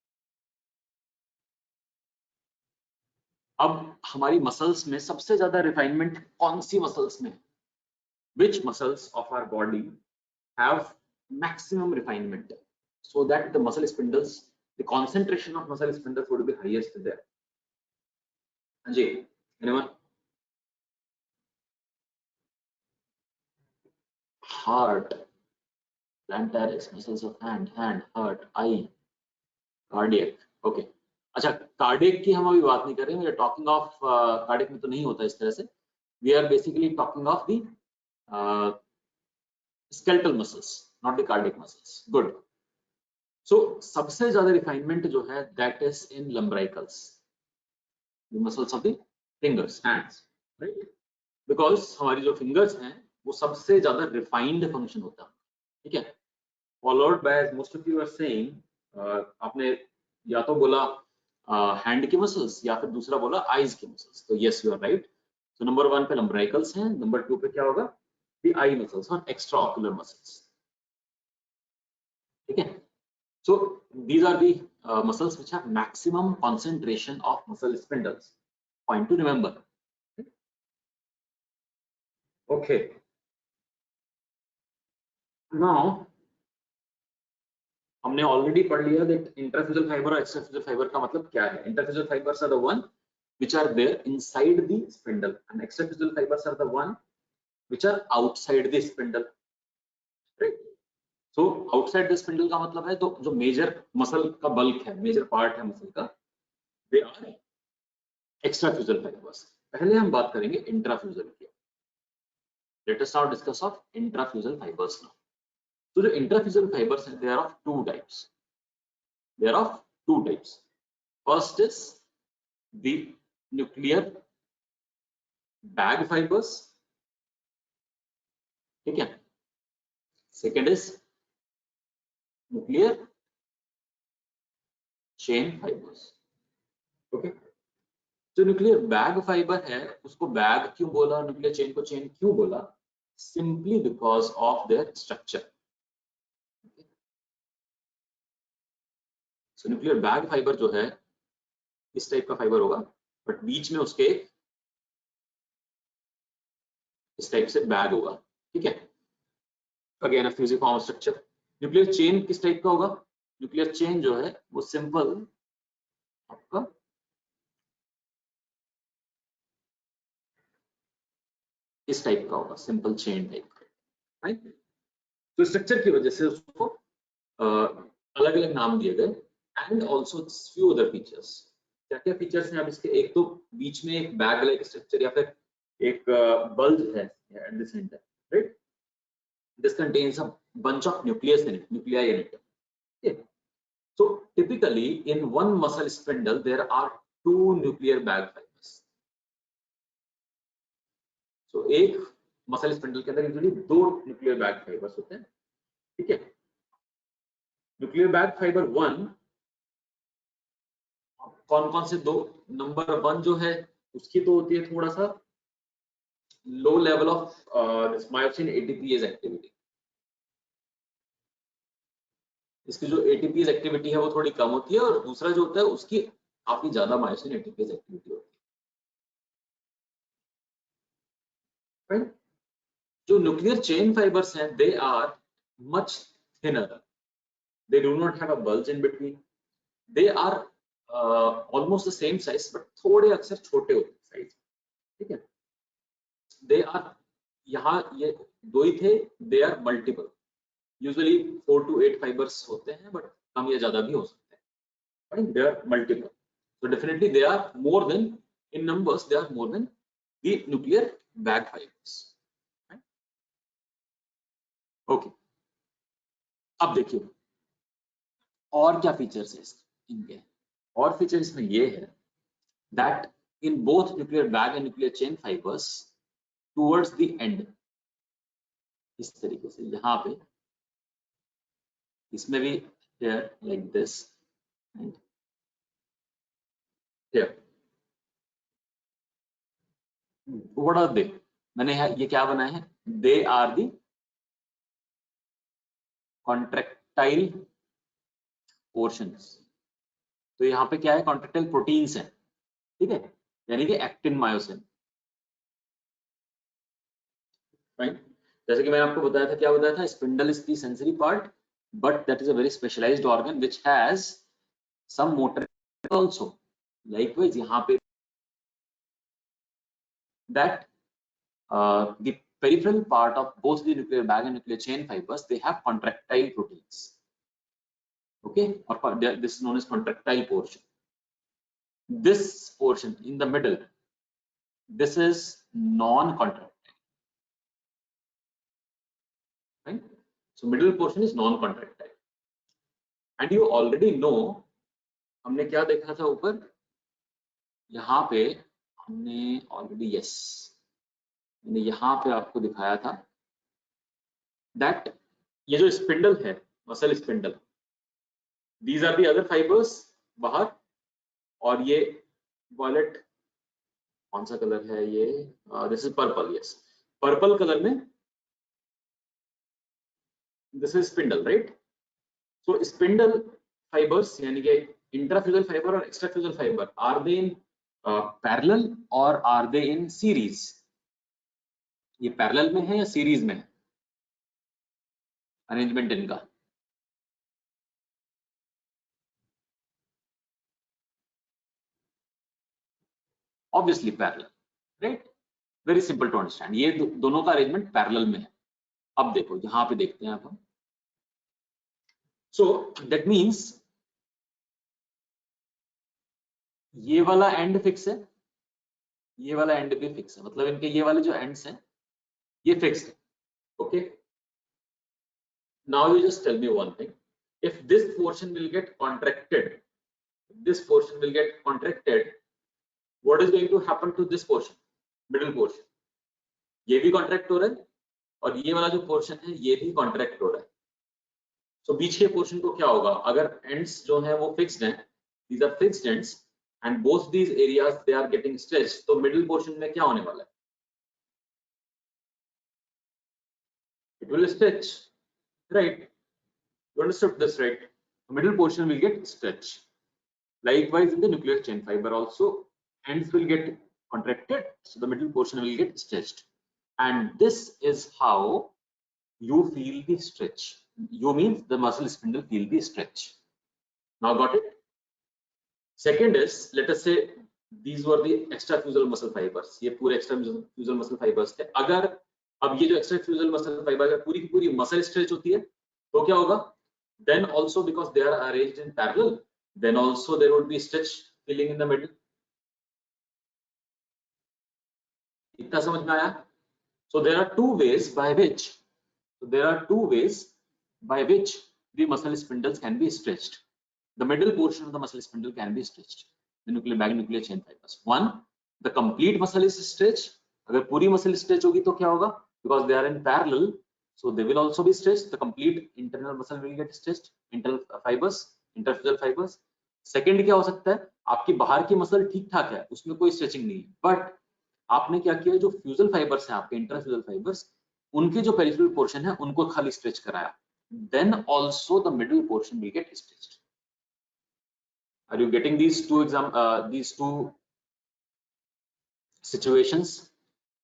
अब हमारी मसल्स में सबसे ज्यादा रिफाइनमेंट कौन सी मसल्स में? Which muscles of our body have maximum refinement, so that the muscle spindles, the concentration of muscle spindles would be highest there. Anji, anyone? Heart, plantaris, muscles of hand, heart, eye, cardiac. Okay. अच्छा, cardiac की हम अभी बात नहीं कर रहे हैं, we are talking of cardiac में तो नहीं होता इस तरह से, we are basically talking of the skeletal muscles, not the cardiac muscles. Good. So सबसे ज्यादा रिफाइनमेंट जो है that is in lumbricals, the muscles of the fingers, hands, right? Because हमारी जो fingers हैं वो सबसे ज्यादा refined function होता है, ठीक है? Followed by, as most of you are saying, आपने या तो बोला hand की muscles या फिर दूसरा बोला eyes की muscles. तो yes, you are right. So number 1 पे lumbricals हैं, number 2 पे क्या होगा? The eye muscles or extraocular muscles. Okay, so these are the muscles which have maximum concentration of muscle spindles. Point to remember. Okay, now हमने already पढ़ लिया that intrafusal fiber और extrafusal fiber का मतलब क्या है. Intrafusal fibers are the one which are there inside the spindle, and extrafusal fibers are the one which are outside the spindle, right? So outside the spindle का मतलब है तो जो मेजर मसल का बल्क है, मेजर पार्ट है muscle का, they are extrafusal fibers. पहले हम बात करेंगे इंट्राफ्यूजल की. Let us now discuss of intrafusal fibers now. So the intrafusal fibers, they are of two types. They are of two types. First is the nuclear bag fibers. ठीक है? Second is nuclear chain fibers. Okay? जो nuclear bag fibre है उसको bag क्यों बोला, nuclear chain को chain क्यों बोला? Simply because of their structure. So nuclear bag fibre जो है इस टाइप का फाइबर होगा, बट बीच में उसके इस टाइप से बैग होगा, ठीक है? Again a fusiform structure. Nuclear chain किस टाइप का होगा? न्यूक्लियर चेन जो है वो सिंपल आपका इस टाइप का होगा, सिंपल चेन टाइप का, राइट? तो स्ट्रक्चर की वजह से उसको अलग अलग नाम दिए गए. And also few other features. क्या क्या फीचर्स हैं अब इसके? एक तो बीच में एक बैग लाइक स्ट्रक्चर या फिर एक बल्ज है at the centre, right? This contains a bunch of nuclei in it. Okay. So typically in one muscle spindle there are two nuclear bag fibers. So एक मसल स्पिंडल के अंदर usually दो nuclear bag fibres होते हैं, ठीक है? Nuclear bag fibre 1 कौन कौन से दो? नंबर 1 जो है उसकी तो होती है थोड़ा सा low level of myosin ATPase activity. इसकी जो एटीपीएज एक्टिविटी है वो थोड़ी कम होती है, और दूसरा जो होता है उसकी काफी ज्यादा मायोसिन एटीपीएज एक्टिविटी होती है, राइट? जो न्यूक्लियर चेन फाइबर्स हैं they are much thinner, they do not have a bulge in between, they are almost the same size but थोड़े अक्सर छोटे होते हैं साइज, ठीक है? दे आर, यहाँ ये दो ही थे, they are multiple. Usually 4 to 8 fibres होते हैं, बट कम या ज्यादा भी हो सकते हैं, but they are multiple. So definitely they are more than, in numbers they are more than the nuclear bag fibers, right? Okay. अब देखिए और क्या फीचर्स है इनके. और फीचर इसमें ये है that in both nuclear bag and nuclear chain fibers towards the end, इस तरीके से यहाँ पे इसमें भी here like this and here. What are they? मैंने ये क्या बनाए हैं? They are the contractile portions. तो यहाँ पे क्या है? कॉन्ट्रेक्टाइल प्रोटीन्स है, ठीक है, यानी कि एक्टिन मायोसिन, राइट। जैसे कि मैंने आपको बताया था, क्या बताया था? Spindle is the sensory part, but that is a very specialised organ which has some motor also. Likewise यहाँ पे that the peripheral part of both the nuclear bag and nuclear chain fibers, they have contractile proteins, okay, or this is known as contractile portion. This portion in the middle, this is non-contractile, right? So middle portion is non-contractile, and you already know हमने क्या देखा था ऊपर, यहाँ पे हमने already मैंने यहाँ पे आपको दिखाया था दैट ये जो स्पिंडल है, muscle spindle, these are the other fibres बाहर, और ये वॉयलेट कौन सा कलर है ये, this is purple, yes, purple colour में this is spindle, right. So spindle fibres यानी कि इंट्राफ्यूजल फाइबर और extrafusal fibre, are they in parallel और आर दे इन सीरीज? ये पैरेलल में है या सीरीज में है अरेंजमेंट इनका? Obviously parallel, right, very simple to understand, ये दोनों का अरेंजमेंट पैरेलल में है। अब देखो यहाँ पे देखते हैं अब हम, सो दैट मीन्स ये वाला एंड फिक्स है, ये वाला एंड भी फिक्स है, मतलब इनके ये वाले जो एंड्स हैं ये फिक्स है, okay. Now you just tell me one thing, if this portion will get contracted, this portion will get contracted, what is going to happen to this portion, middle portion? ये भी contract हो रहा है और ये वाला जो पोर्शन है ये भी कॉन्ट्रैक्ट हो रहा है। सो बीच के पोर्शन को क्या होगा, अगर एंड्स जो है वो फिक्स्ड हैं, these are fixed ends and both these areas they are getting stretched, तो मिडिल पोर्शन में क्या होने वाला है? It will stretch, right? You understood this, right? The middle portion will get stretched. Likewise, in the nuclear chain fiber also, ends will get contracted, so the middle portion will get stretched. And this is how you feel the stretch. You means the muscle spindle feel the stretch. Now got it? Second is, let us say these were the extrafusal muscle fibers. ये पूरे extrafusal muscle fibers थे। अगर अब ये जो extrafusal muscle fiber है पूरी की पूरी muscle stretch होती है तो क्या होगा? Then also because they are arranged in parallel, then also there would be stretch filling in the middle. इतना समझ में आया? So there are two ways by which the muscle spindles can be stretched. The middle portion of the muscle spindle can be stretched. The nuclear bag, nuclear chain fibers. One, the complete muscle is stretched. अगर पूरी muscle stretch होगी तो क्या होगा? Because they are in parallel, so they will also be stretched. The complete internal muscle will get stretched. Internal fibers, interfusal fibers. Second क्या हो सकता है? आपकी बाहर की मसल ठीक ठाक है, उसमें कोई स्ट्रेचिंग नहीं है, बट आपने क्या किया, जो फ्यूजल फाइबर्स हैं आपके इंट्राफ्यूजल फाइबर्स, उनके जो पेरिफेरल पोर्शन है उनको खाली स्ट्रेच कराया, then also the middle portion will get stretched. Are you getting these two situations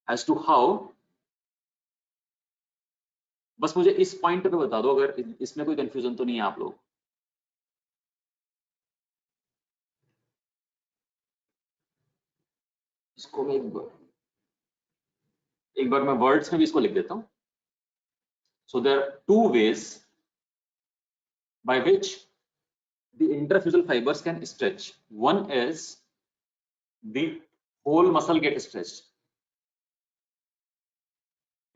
as to how? बस मुझे इस पॉइंट पे बता दो अगर इसमें कोई कंफ्यूजन तो नहीं है आप लोग। इसको मैं एक बार मैं वर्ड्स में भी इसको लिख देता हूं। So there are two ways by which the interfusal fibers can stretch. One is the whole muscle gets stretched.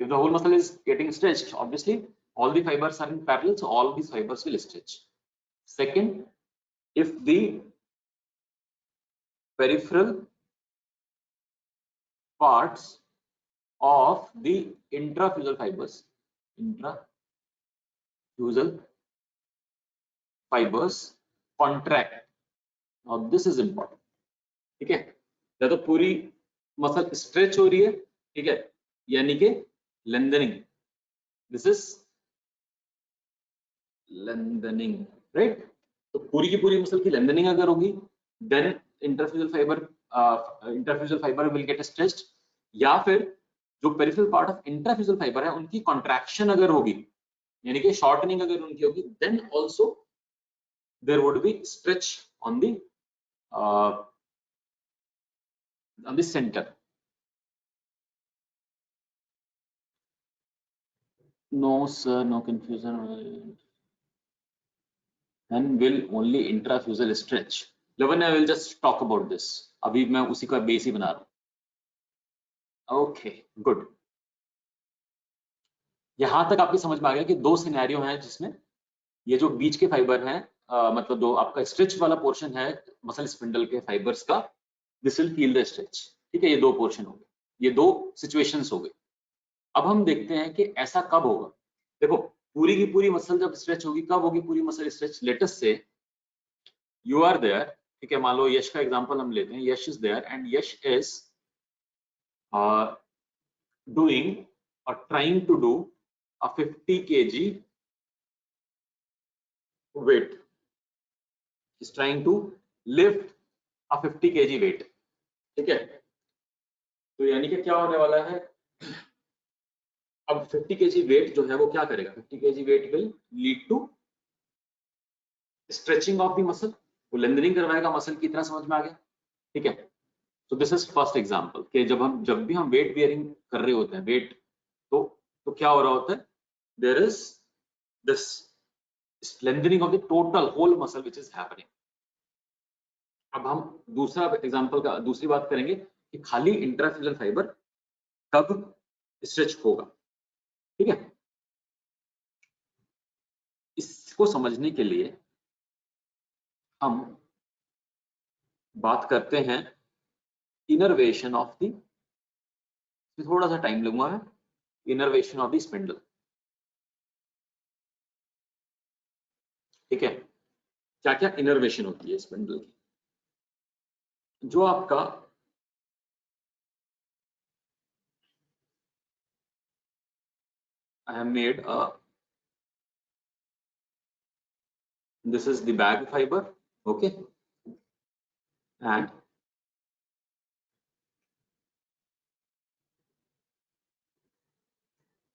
If the whole muscle is getting stretched, obviously all the fibers are in parallel, so all these fibers will stretch. Second, if the peripheral parts of the intrafusal fibers fibers contract. Now this is important, ठीक है, या तो पूरी muscle stretch हो रही है, ठीक है, यानी कि lengthening, this is lengthening, right. तो पूरी की पूरी मसल की लेंथनिंग अगर होगी then intrafusal fibre will get stretched, या फिर जो peripheral part of intrafusal fibre है उनकी कॉन्ट्रैक्शन अगर होगी, यानी कि शॉर्टनिंग अगर उनकी होगी, then also there would be stretch on the centre. No sir, no confusion, and will only intrafusal stretch. Lavan, I will just talk about this. अभी मैं उसी का बेस ही बना रहा हूँ। ओके गुड, यहां तक आपकी समझ में आ गया कि दो सिनेरियो हैं जिसमें ये जो बीच के फाइबर हैं, मतलब जो आपका स्ट्रेच वाला पोर्शन है मसल स्पिंडल के फाइबर्स का, this will feel the stretch, ठीक है। ये दो पोर्शन हो गए, ये दो सिचुएशंस हो गई। अब हम देखते हैं कि ऐसा कब होगा। देखो पूरी की पूरी मसल जब स्ट्रेच होगी, कब होगी पूरी मसल स्ट्रेच? लेटेस्ट से यू आर देयर, ठीक है, मान लो यश का एग्जांपल हम लेते हैं, Yash is there and Yash is doing or trying to do a 50 kg weight, is trying to lift a 50 kg weight, ठीक है। तो यानी कि क्या होने वाला है, अब 50 kg वेट जो है वो क्या करेगा, 50 kg weight will lead to stretching of the muscle, वो लेंथनिंग करवाएगा मसल की तरह, समझ में आ गया, ठीक है। So this is first example कि जब भी हम वेट बियरिंग कर रहे होते हैं, वेट तो क्या हो रहा होता है, there is this lengthening of the total whole muscle which is happening. अब हम दूसरा एग्जांपल का दूसरी बात करेंगे कि खाली इंट्राफ्यूजल फाइबर कब स्ट्रेच होगा, ठीक है। इसको समझने के लिए हम बात करते हैं इनर्वेशन ऑफ द, थोड़ा सा टाइम लूंगा मैं, इनर्वेशन ऑफ द स्पिंडल, ठीक है। क्या क्या इनर्वेशन होती है स्पिंडल की? जो आपका I have made this is the bag fiber, okay, and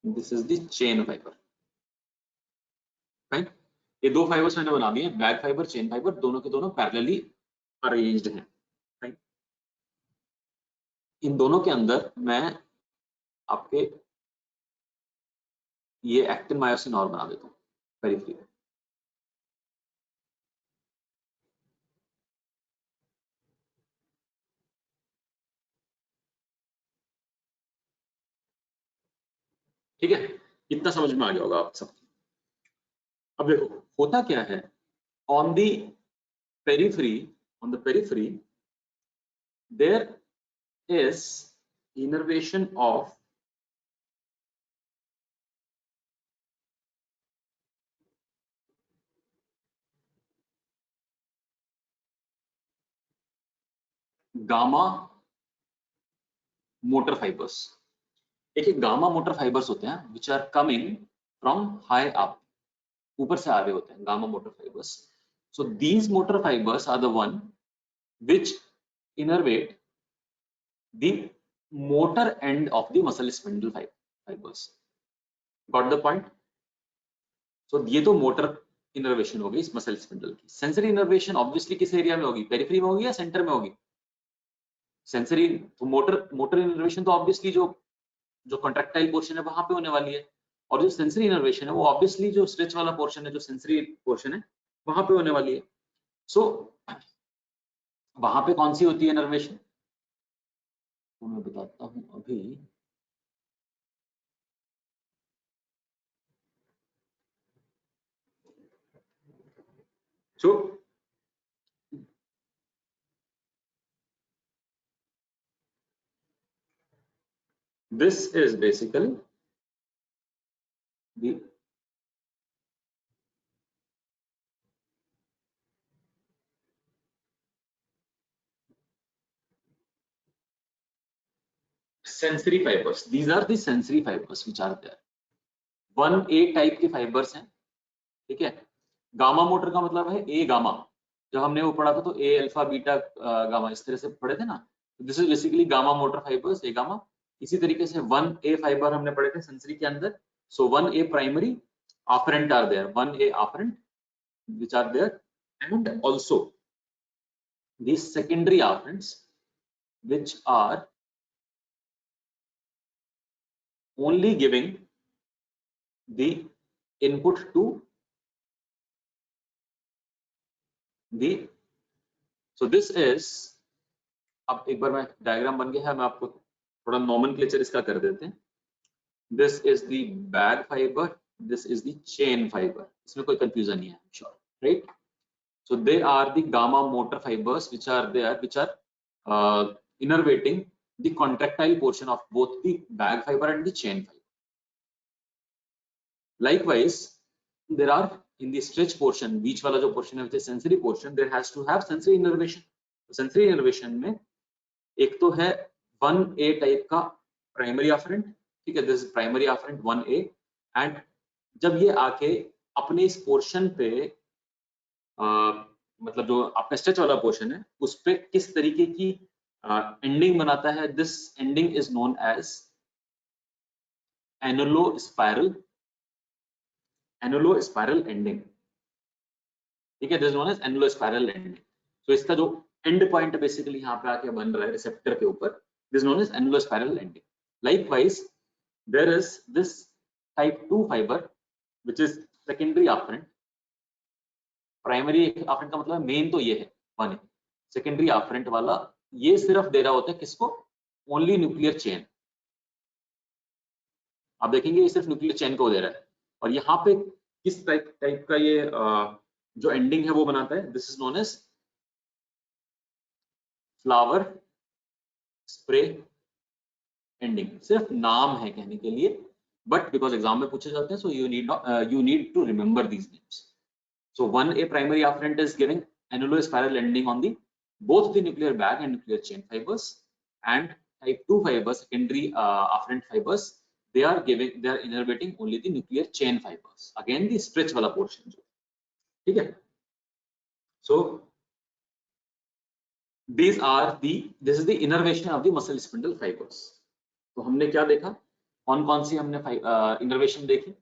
this is the chain fiber, right? ये दो फाइबर्स मैंने बना दिए, बैग फाइबर, चेन फाइबर, दोनों के दोनों पैरेलली अरेंज्ड हैं, राइट। इन दोनों के अंदर मैं आपके ये एक्टिन मायोसिन और बना देता हूँ पेरिफेरी, ठीक है। इतना समझ में आ गया होगा आप सब। अब देखो होता क्या है, on the periphery there is innervation of gamma motor fibres. एक गामा मोटर फाइबर्स होते हैं which are coming from high up, ऊपर से आ रहे होते हैं gamma motor fibres. So these motor fibres are the one which innervate the motor end of the muscle spindle fibres. Got the point? So ये तो मोटर इनर्वेशन होगी इस मसल स्पिंडल की। सेंसरी इनर्वेशन ऑब्वियसली किस area में होगी, periphery में होगी या सेंटर में होगी? सेंसरी, तो मोटर इनर्वेशन तो ऑब्वियसली जो कॉन्ट्रैक्टाइल पोर्शन है वहां पे होने वाली है, और जो सेंसरी इनर्वेशन है वो ऑब्वियसली जो स्ट्रेच वाला पोर्शन है, जो सेंसरी पोर्शन है वहां पे होने वाली है। सो वहां पे कौन सी होती है इनर्वेशन, तो मैं बताता हूं अभी। सो this is basically the sensory fibers. These are the sensory fibers which are there. 1A type के फाइबर्स हैं, ठीक है। गामा मोटर का मतलब है ए गामा, जब हमने वो पढ़ा था तो ए अल्फा बीटा गामा इस तरह से पढ़े थे ना, this is basically gamma motor fibres, A gamma. इसी तरीके से 1A फाइबर हमने पढ़े थे सेंसरी के अंदर, सो 1A primary afferent are there, 1A afferent which are there, and also these secondary afferents which are only giving the input to the, so this is, अब एक बार मैं डायग्राम बन गया है, मैं आपको थोड़ा नॉमेनक्लेचर इसका कर देते हैं। This is the bag fibre, this is the chain fibre, इसमें कोई कंफ्यूजन नहीं है, sure, right. So they are the gamma motor fibres which are there, which are innervating the contractile portion of both the bag fiber and the chain fiber. Likewise, there are in the stretch portion, बीच वाला जो portion है which is sensory portion, there has to have sensory innervation. Sensory innervation में एक तो है 1A type का primary afferent, ठीक है, this primary afferent 1A, and जब ये आके अपने इस पोर्शन पे मतलब जो आपका स्ट्रेच वाला पोर्शन है उस पे किस तरीके की एंडिंग बनाता है, this ending is known as annulospiral ending, ठीक है, this known as annulospiral ending. तो इसका जो एंड पॉइंट बेसिकली यहाँ पे आके बन रहा है रिसेप्टर के ऊपर, this known as annulospiral ending. Likewise there is this type 2 fibre which is secondary afferent। Primary afferent का मतलब मेन तो ये है 1A, सेकेंडरी afferent वाला ये सिर्फ दे रहा होता है किसको, ओनली न्यूक्लियर चेन। आप देखेंगे ये सिर्फ न्यूक्लियर चेन को दे रहा है, और यहाँ पे किस टाइप का ये जो एंडिंग है वो बनाता है, this is known as flower spray ending. सिर्फ नाम है कहने के लिए, बट बिकॉज एग्जाम में पूछे जाते हैं, सो you need to remember these names. So 1A primary afferent is giving annulospiral ending on the both the nuclear bag and nuclear chain fibers, and type 2 fibers, secondary afferent fibers, they are innervating only the nuclear chain fibers, again the stretch wala portion, ठीक है। So this is the innervation of the muscle spindle fibers. तो हमने क्या देखा, कौन सी हमने innervation देखी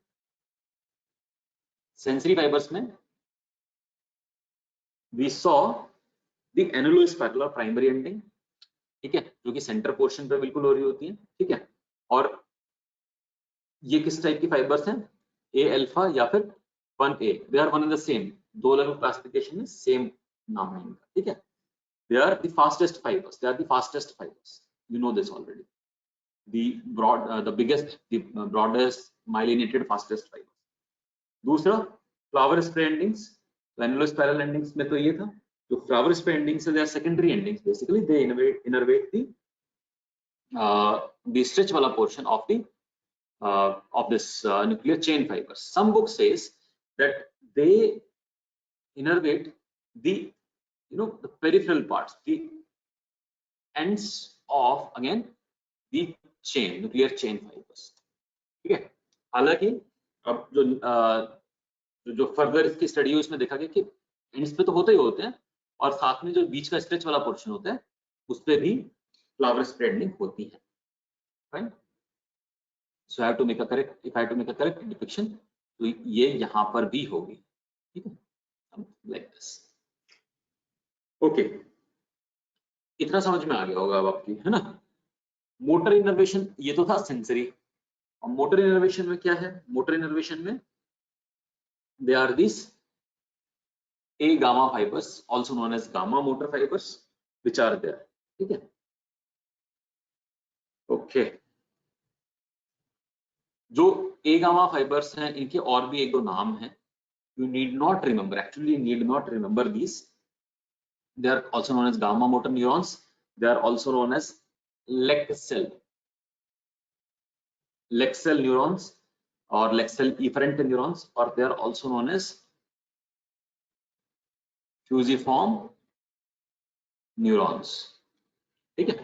sensory fibres में, we saw the annulospiral primary ending, ठीक है, जो कि सेंटर पोर्शन पे बिल्कुल हो रही होती है, ठीक है। और ये किस टाइप की फाइबर्स हैं, ए अल्फा या फिर 1A, they are one and the same, दो अलग क्लासिफिकेशन में सेम नाम है इनका, ठीक है। They are the fastest fibres, they are the fastest fibres, you know this already, the biggest, the broadest, myelinated, fastest fiber. दूसरा flower spray endings, annulospiral endings में तो ये था, जो flower spray endings they are secondary endings, basically they innervate the stretch wala portion of this nuclear chain fibers. Some book says that they innervate the the peripheral parts, the ends of again the chain, nuclear chain fibers, ठीक है। हालांकि अब जो further इसकी study हुई उसमें देखा गया कि एंड्स पे तो होते ही होते हैं, और साथ में जो बीच का स्ट्रेच वाला पोर्शन होता है उस पे भी फ्लावर स्प्रेडिंग होती है, right. So I have to make a correct, if I have to make a correct depiction, तो ये यहाँ पर भी होगी, ठीक है, लाइक दिस, ओके। इतना समझ में आ गया होगा अब आपकी, है ना। मोटर इनर्वेशन ये तो था सेंसरी, और मोटर इनर्वेशन में क्या है, मोटर इनर्वेशन में they are this A gamma fibers, also known as gamma motor fibers, which are there, ठीक है, ओके। जो A gamma fibers हैं इनके और भी एक दो नाम हैं, you need not remember, actually need not remember these. They are also known as gamma motor neurons, they are also known as Lexell neurons or Lexell efferent neurons, or they are also known as fusiform neurons, ठीक है।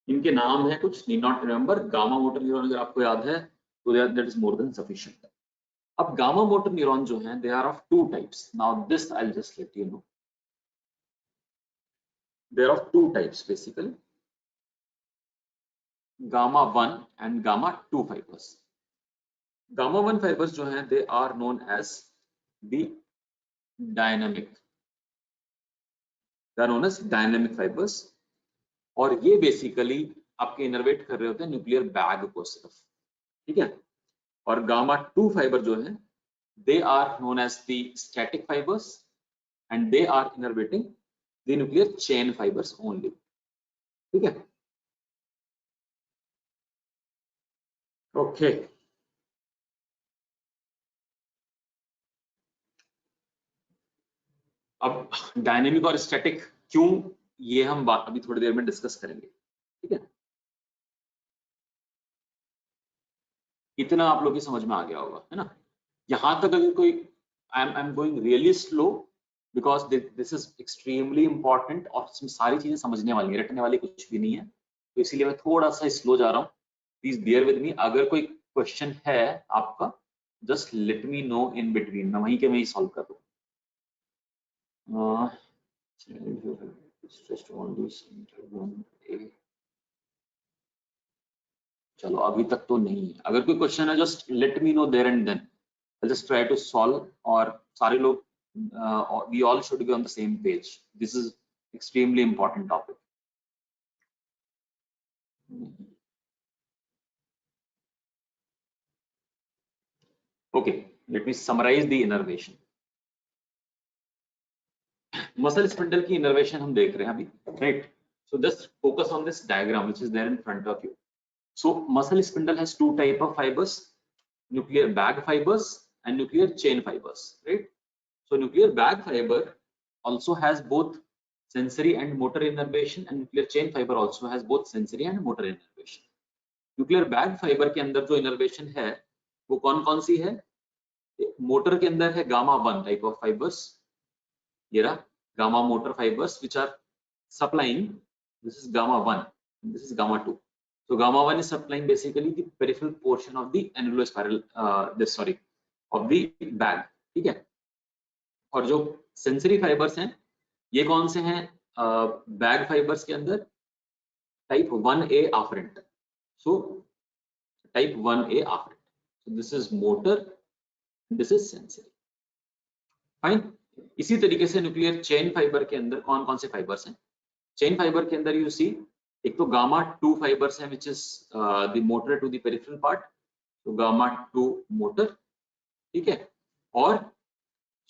इनके नाम है कुछ, need not remember. Gamma motor neuron अगर आपको याद है तो that is more than sufficient. अब गामा मोटर न्यूरॉन जो हैं they are of two types. Now this I will just let you know, they are of two types basically, gamma 1 and gamma 2 fibres. Gamma 1 fibres जो हैं they are known as the dynamic, they are known as dynamic fibres, और ये basically आपके innervate कर रहे होते हैं nuclear bag को सिर्फ, ठीक है। और गामा 2 फाइबर जो है they are known as the static fibres and they are innervating the nuclear chain fibres only, ठीक है। ओके अब डायनेमिक और स्टैटिक क्यों, ये हम बात अभी थोड़ी देर में डिस्कस करेंगे, ठीक है। इतना आप लोग की समझ में आ गया होगा, है ना। यहां तक अगर कोई I am going really slow because this is extremely important, और इसमें सारी चीजें समझने वाली है, रटने वाली कुछ भी नहीं है, तो इसीलिए मैं थोड़ा सा स्लो जा रहा हूँ। Please bear with me. अगर कोई क्वेश्चन है आपका just let me no in between, मैं वहीं के वहीं सॉल्व कर दूँ। चलो अभी तक तो नहीं है, अगर कोई क्वेश्चन है just let me know there and then I just try to solve, और सारे लोग we all should be on the same page, this is extremely important topic. Okay, let me summarize the innervation. Muscle spindle की innervation हम देख रहे हैं अभी, right. So just focus on this diagram which is there in front of you. So muscle spindle has two type of fibres, nuclear bag fibres and nuclear chain fibres, right. So nuclear bag fibre also has both sensory and motor innervation, and nuclear chain fiber also has both sensory and motor innervation. Nuclear bag fibre के अंदर जो innervation है वो कौन कौन सी है, motor के अंदर है गामा 1 टाइप ऑफ फाइबर्स, ये रहा gamma motor fibers which are supplying, this is gamma 1 and this is gamma 2. So gamma 1 is supplying basically the peripheral portion of the annulospiral of the bag, ठीक है। और जो sensory fibres हैं ये कौन से हैं, बैग फाइबर्स के अंदर type 1A afferent, so type 1A afferent, so this is motor, this is sensory, fine. इसी तरीके से न्यूक्लियर चेन फाइबर के अंदर कौन कौन से फाइबर्स हैं, चेन फाइबर के अंदर यू सी एक तो गामा 2 फाइबर्स हैं which is the motor to the peripheral part, तो गामा 2 मोटर, ठीक है। और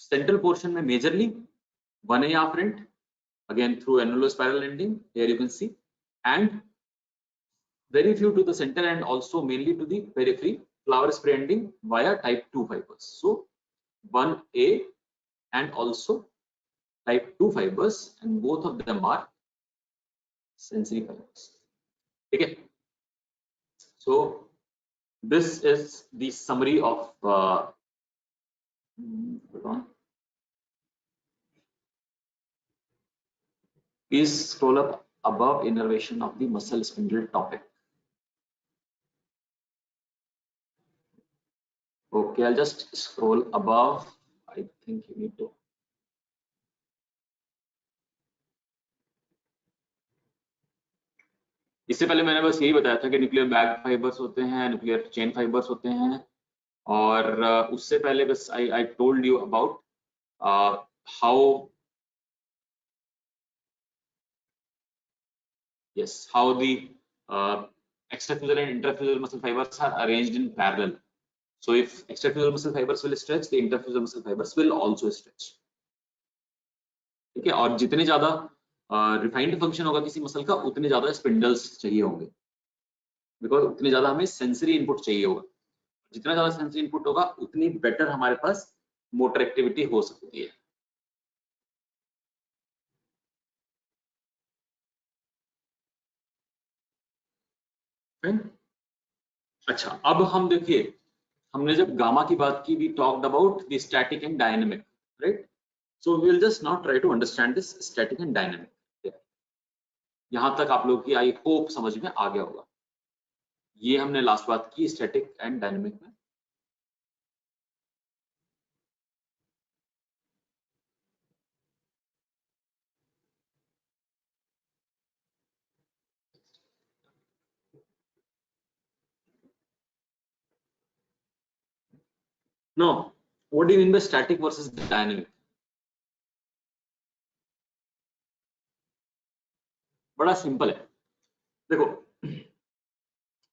सेंट्रल पोर्शन में majorly 1A afferent again through annulospiral ending, here you can see, and very few to the center and also mainly to the periphery, flower spray ending via type 2 fibers. So 1A and also type 2 fibers, and both of them are sensory fibers, okay. So this is the summary of please scroll up above innervation of the muscle spindle topic. Okay, I'll just scroll above. I think you need to. इससे पहले मैंने बस यही बताया था कि nuclear bag fibres होते हैं, न्यूक्लियर चेन फाइबर्स होते हैं, और उससे पहले बस I told you about how the extrafusal and intrafusal muscle fibers are arranged in parallel. So if extrafusal muscle fibers will stretch, the intrafusal muscle fibers will also stretch, ठीक है। और जितने ज्यादा रिफाइंड फंक्शन होगा किसी muscle का उतने ज्यादा स्पिंडल्स चाहिए होंगे, बिकॉज उतने ज्यादा हमें सेंसरी इनपुट चाहिए होगा, जितना ज्यादा सेंसरी इनपुट होगा उतनी बेटर हमारे पास मोटर एक्टिविटी हो सकती है। अच्छा अब हम देखिए, हमने जब गामा की बात की, we talked about the static and dynamic, right. So we will just now try to understand this static and dynamic. यहां तक आप लोग की आई होप समझ में आ गया होगा। ये हमने लास्ट बात की स्टैटिक एंड डायनेमिक में। No, what do you mean by static versus dynamic? बड़ा सिंपल है, देखो,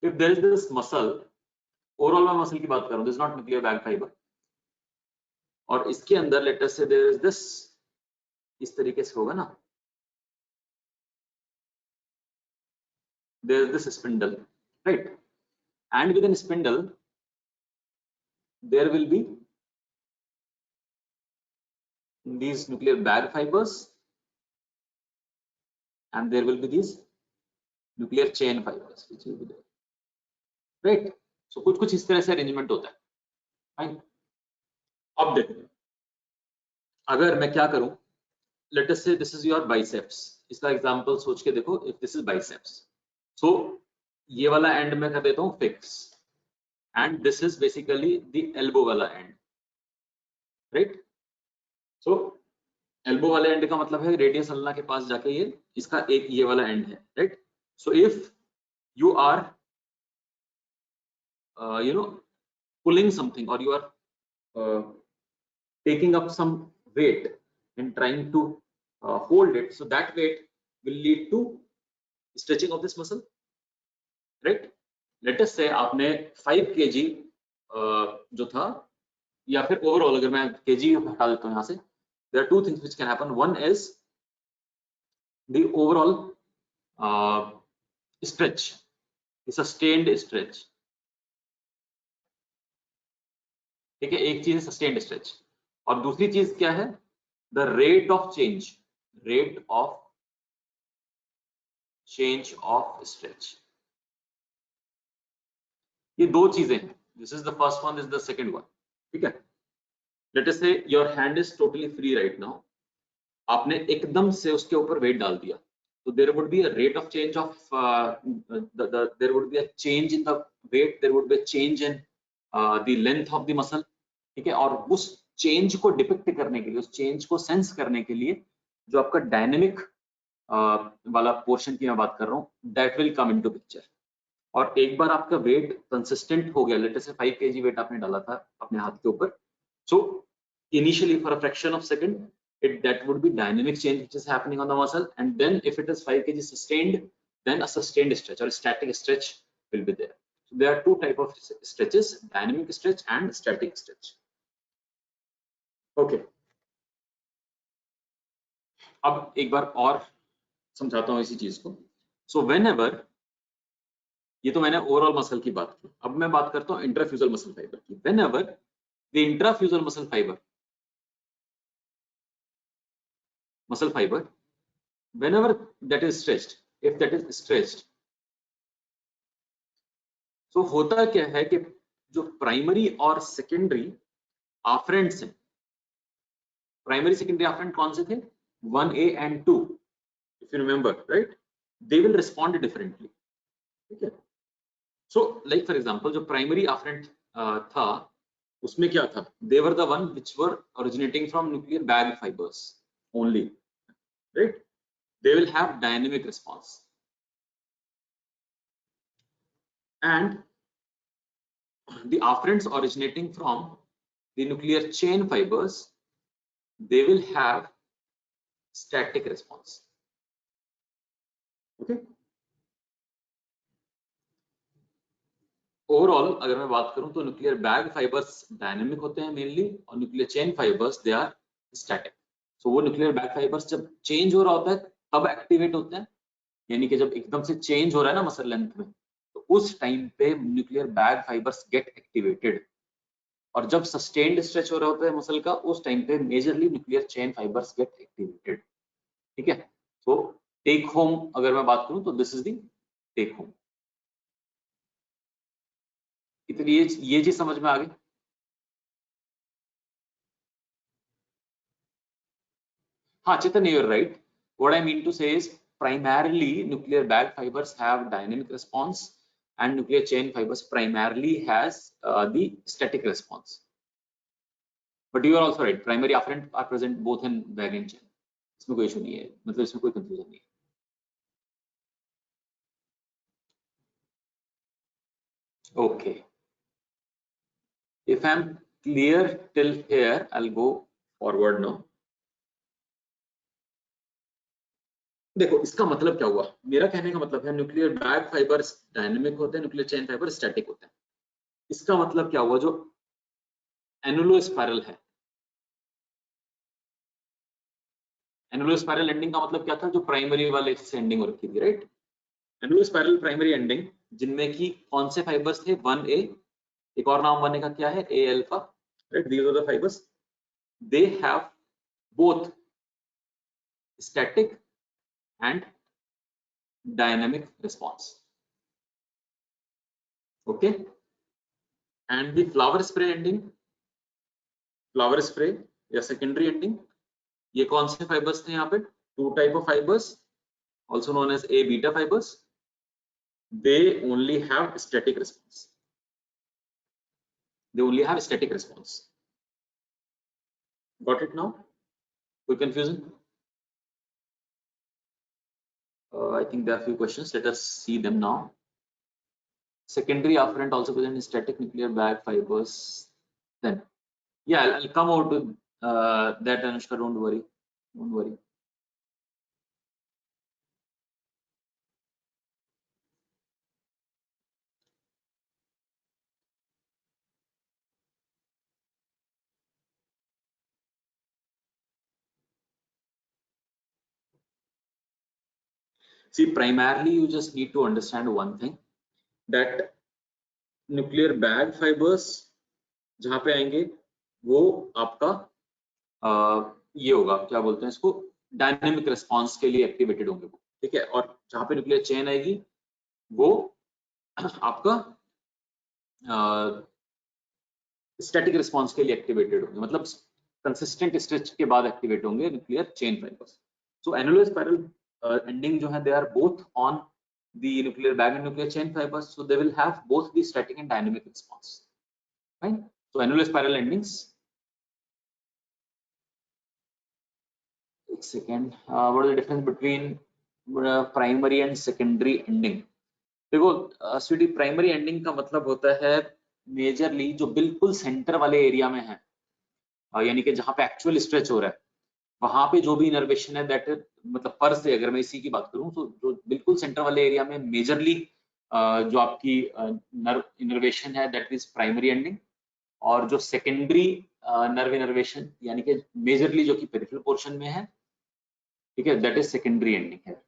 if there is this muscle, overall मैं मसल की बात कर रहा हूं, this not nuclear bag fibre, और इसके अंदर लेट अस से देयर इज दिस, इस तरीके से होगा ना, there is this spindle, right, and within spindle there will be these nuclear bag fibers and there will be these nuclear chain fibers which will be there, right? So कुछ कुछ इस तरह से अरेंजमेंट होता है, fine. अब देखो, अगर मैं क्या करूं, late us say this is your biceps, इसका एग्जांपल सोच के देखो, इफ दिस इज बाइसेप्स, सो ये वाला एंड मैं कर देता हूं fix, and this is basically the elbow वाला एंड, राइट? सो एल्बो वाले एंड का मतलब है रेडियस अल्ना के पास जाके ये इसका एक ये वाला एंड है, right? So if you are pulling something, or you are taking up some weight and trying to hold it, so that weight will lead to stretching of this muscle, right? Let us say आपने 5 kg जो था, या फिर overall अगर मैं kg हटा देता हूं यहां से, there are two things which can happen. One is the overall stretch, sustained stretch, ठीक है, एक चीज है सस्टेन्ड स्ट्रेच, और दूसरी चीज क्या है, the rate of change of stretch. ये दो चीजें हैं, this is the first one, this is the second one, ठीक है। Let us say your hand is totally free right now, आपने एकदम से उसके ऊपर वेट डाल दिया, तो there would be a rate of change of there would be a change in the weight, there would be a change in the length of the muscle, ठीक है। और उस चेंज को डिपिक्ट करने के लिए, उस चेंज को सेंस करने के लिए जो आपका डायनेमिक वाला पोर्शन की मैं बात कर रहा हूँ, that will come into picture. और एक बार आपका वेट कंसिस्टेंट हो गया, लेट अस से 5 kg वेट आपने डाला था अपने हाथ के ऊपर, so initially for a fraction of second that would be dynamic change which is happening on the muscle, and then if it is 5 kg sustained, then a sustained stretch or a static stretch will be there. So there are two type of stretches, dynamic stretch and static stretch. Okay, अब एक बार और समझाता हूँ इसी चीज को। So whenever, ये तो मैंने ओवरऑल मसल की बात की, अब मैं बात करता हूँ इंट्राफ्यूजल मसल फाइबर की। Whenever the intrafusal muscle fiber, whenever that is stretched, if that is stretched, so होता क्या है कि जो प्राइमरी और सेकेंडरी आफ्रेंट्स हैं, प्राइमरी सेकेंडरी आफ्रेंट कौन से थे, 1A and 2, if you remember, right? They will respond differently, ठीक है। So like for example, जो प्राइमरी आफ्रेंट था, उसमें क्या था, they were the one which were originating from nuclear bag fibers only, right? They will have dynamic response, and the afferents originating from the nuclear chain fibers, they will have static response, okay? Overall अगर मैं बात करूं तो nuclear bag fibres dynamic होते हैं mainly, और nuclear chain fibres they are static. So वो nuclear bag fibres जब चेंज हो रहा होता है तब एक्टिवेट होते हैं, यानी कि जब एकदम से चेंज हो रहा है ना मसल लेंथ में, तो उस टाइम पे nuclear bag fibres gate activated, और जब सस्टेन्ड स्ट्रेच हो रहा होता है मसल का, उस टाइम पे majorly nuclear chain fibres gate activated, ठीक है। सो टेक होम अगर मैं बात करूं तो this is the take home. इतनी ये चीज समझ में आ गई? हाँ चेतन, you're right. What I mean to say is primarily nuclear bag fibers have dynamic response, and nuclear chain fibers primarily has the static response. But you are also right, primary afferent are present both in bag and chain. इसमें कोई issue नहीं है, मतलब इसमें कोई confusion नहीं है. Okay. If I'm clear till here, I'll go forward now. देखो इसका मतलब क्या हुआ, मेरा कहने का मतलब है न्यूक्लियर बैग फाइबर्स डायनेमिक होते हैं, न्यूक्लियर चेन फाइबर स्टैटिक होते हैं. इसका मतलब क्या हुआ, जो एनुलो स्पाइरल है, एनुलो स्पाइरल एंडिंग का मतलब क्या था, जो प्राइमरी वाले से एंडिंग हो रखी थी, राइट. एनुलो स्पाइरल प्राइमरी एंडिंग जिनमें की कौन से फाइबर्स थे, 1A, एक और नाम 1A का क्या है, A alpha, right. These are the fibres, they have both static and dynamic response. Okay, and the flower spray ending, flower spray या secondary ending, ये कौन से fibers थे यहाँ पे, two type of fibers also known as A beta fibers. They only have static response, they only have static response. Got it now? कोई confusion? I think there are few questions, let us see them now. Secondary afferent also present in static nuclear bag fibers. Then yeah, I'll come over to that, Anushka, don't worry, don't worry. See, primarily you just need to understand one thing, that nuclear bag fibers जहाँ पे आएंगे वो आपका ये होगा, क्या बोलते हैं इसको, डायनेमिक रिस्पांस के लिए एक्टिवेटेड होंगे वो, ठीक है. और जहाँ पे न्यूक्लियर चेन आएगी वो आपका स्टैटिक रिस्पांस के लिए एक्टिवेटेड होंगे, मतलब कंसिस्टेंट स्ट्रेच के बाद एक्टिवेट होंगे न्यूक्लियर चेन फाइबर्स. सो एनुलर स्पाइरल ending जो है, they are both on the nuclear bag and nuclear chain fibers, so they will have both the static and dynamic response, right? So annular spiral endings, एक second, what is the difference between primary and secondary ending? देखो Sweety, primary ending का मतलब होता है majorly जो बिल्कुल centre वाले area में है, यानी कि जहां पे एक्चुअल स्ट्रेच हो रहा है वहां पे जो भी इनर्वेशन है, दैट मतलब पर से अगर मैं इसी की बात करूं तो जो बिल्कुल सेंटर वाले एरिया में मेजरली जो आपकी नर्व इनर्वेशन है, दैट इज प्राइमरी एंडिंग. और जो सेकेंडरी नर्व इनर्वेशन यानी कि मेजरली जो कि पेरिफेरल पोर्शन में है, ठीक है, दैट इज सेकेंडरी एंडिंग है.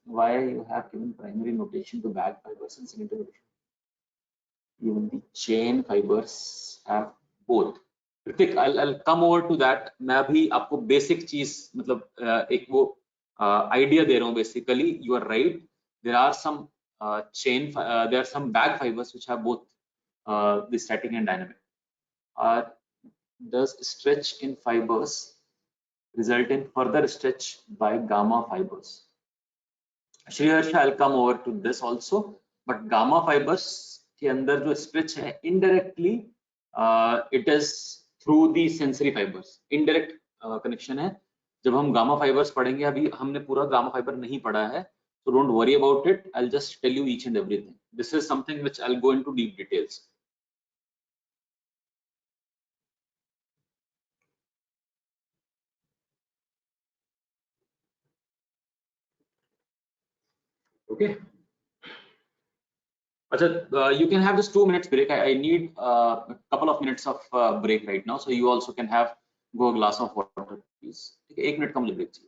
why you have given primary notation to bag fibers and secondary notation? Even the chain fibers have both. Hrithik, I'll come over to that. मैं अभी आपको बेसिक चीज मतलब एक वो आइडिया दे रहा हूँ. Basically you are right, there are some there are some bag fibers which have both the static and dynamic. Does stretch in fibers result in further stretch by gamma fibers? Shriharsha, I'll come over to this also, but gamma fibers के अंदर जो stretch है indirectly it is through the sensory fibers, indirect connection है. जब हम gamma fibers पढ़ेंगे, अभी हमने पूरा gamma fiber नहीं पढ़ा है, so don't worry about it. I'll just tell you each and everything. This is something which I'll go into deep details. Okay. Achha, you can have this 2 minutes break. I need a couple of minutes of break right now, so you also can have go a glass of water, please. 1 minute का मुझे break चाहिए.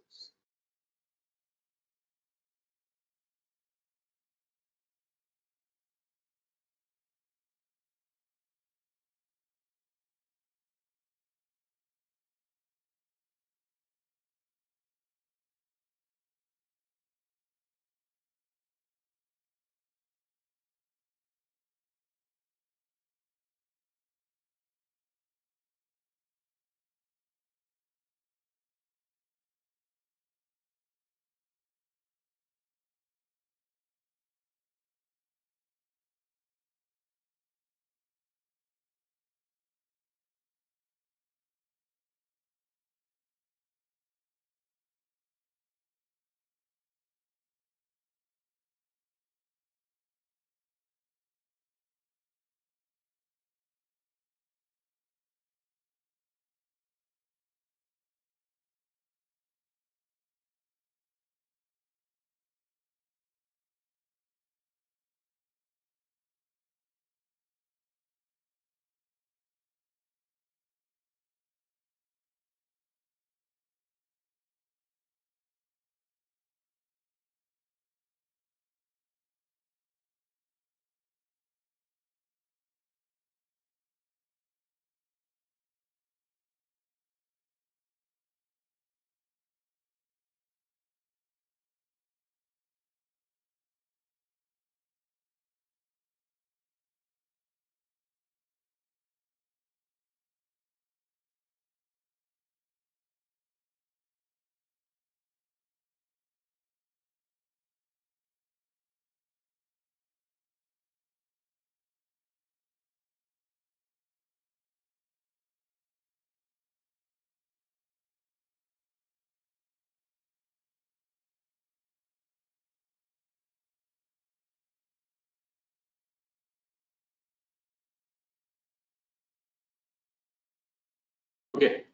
Okay,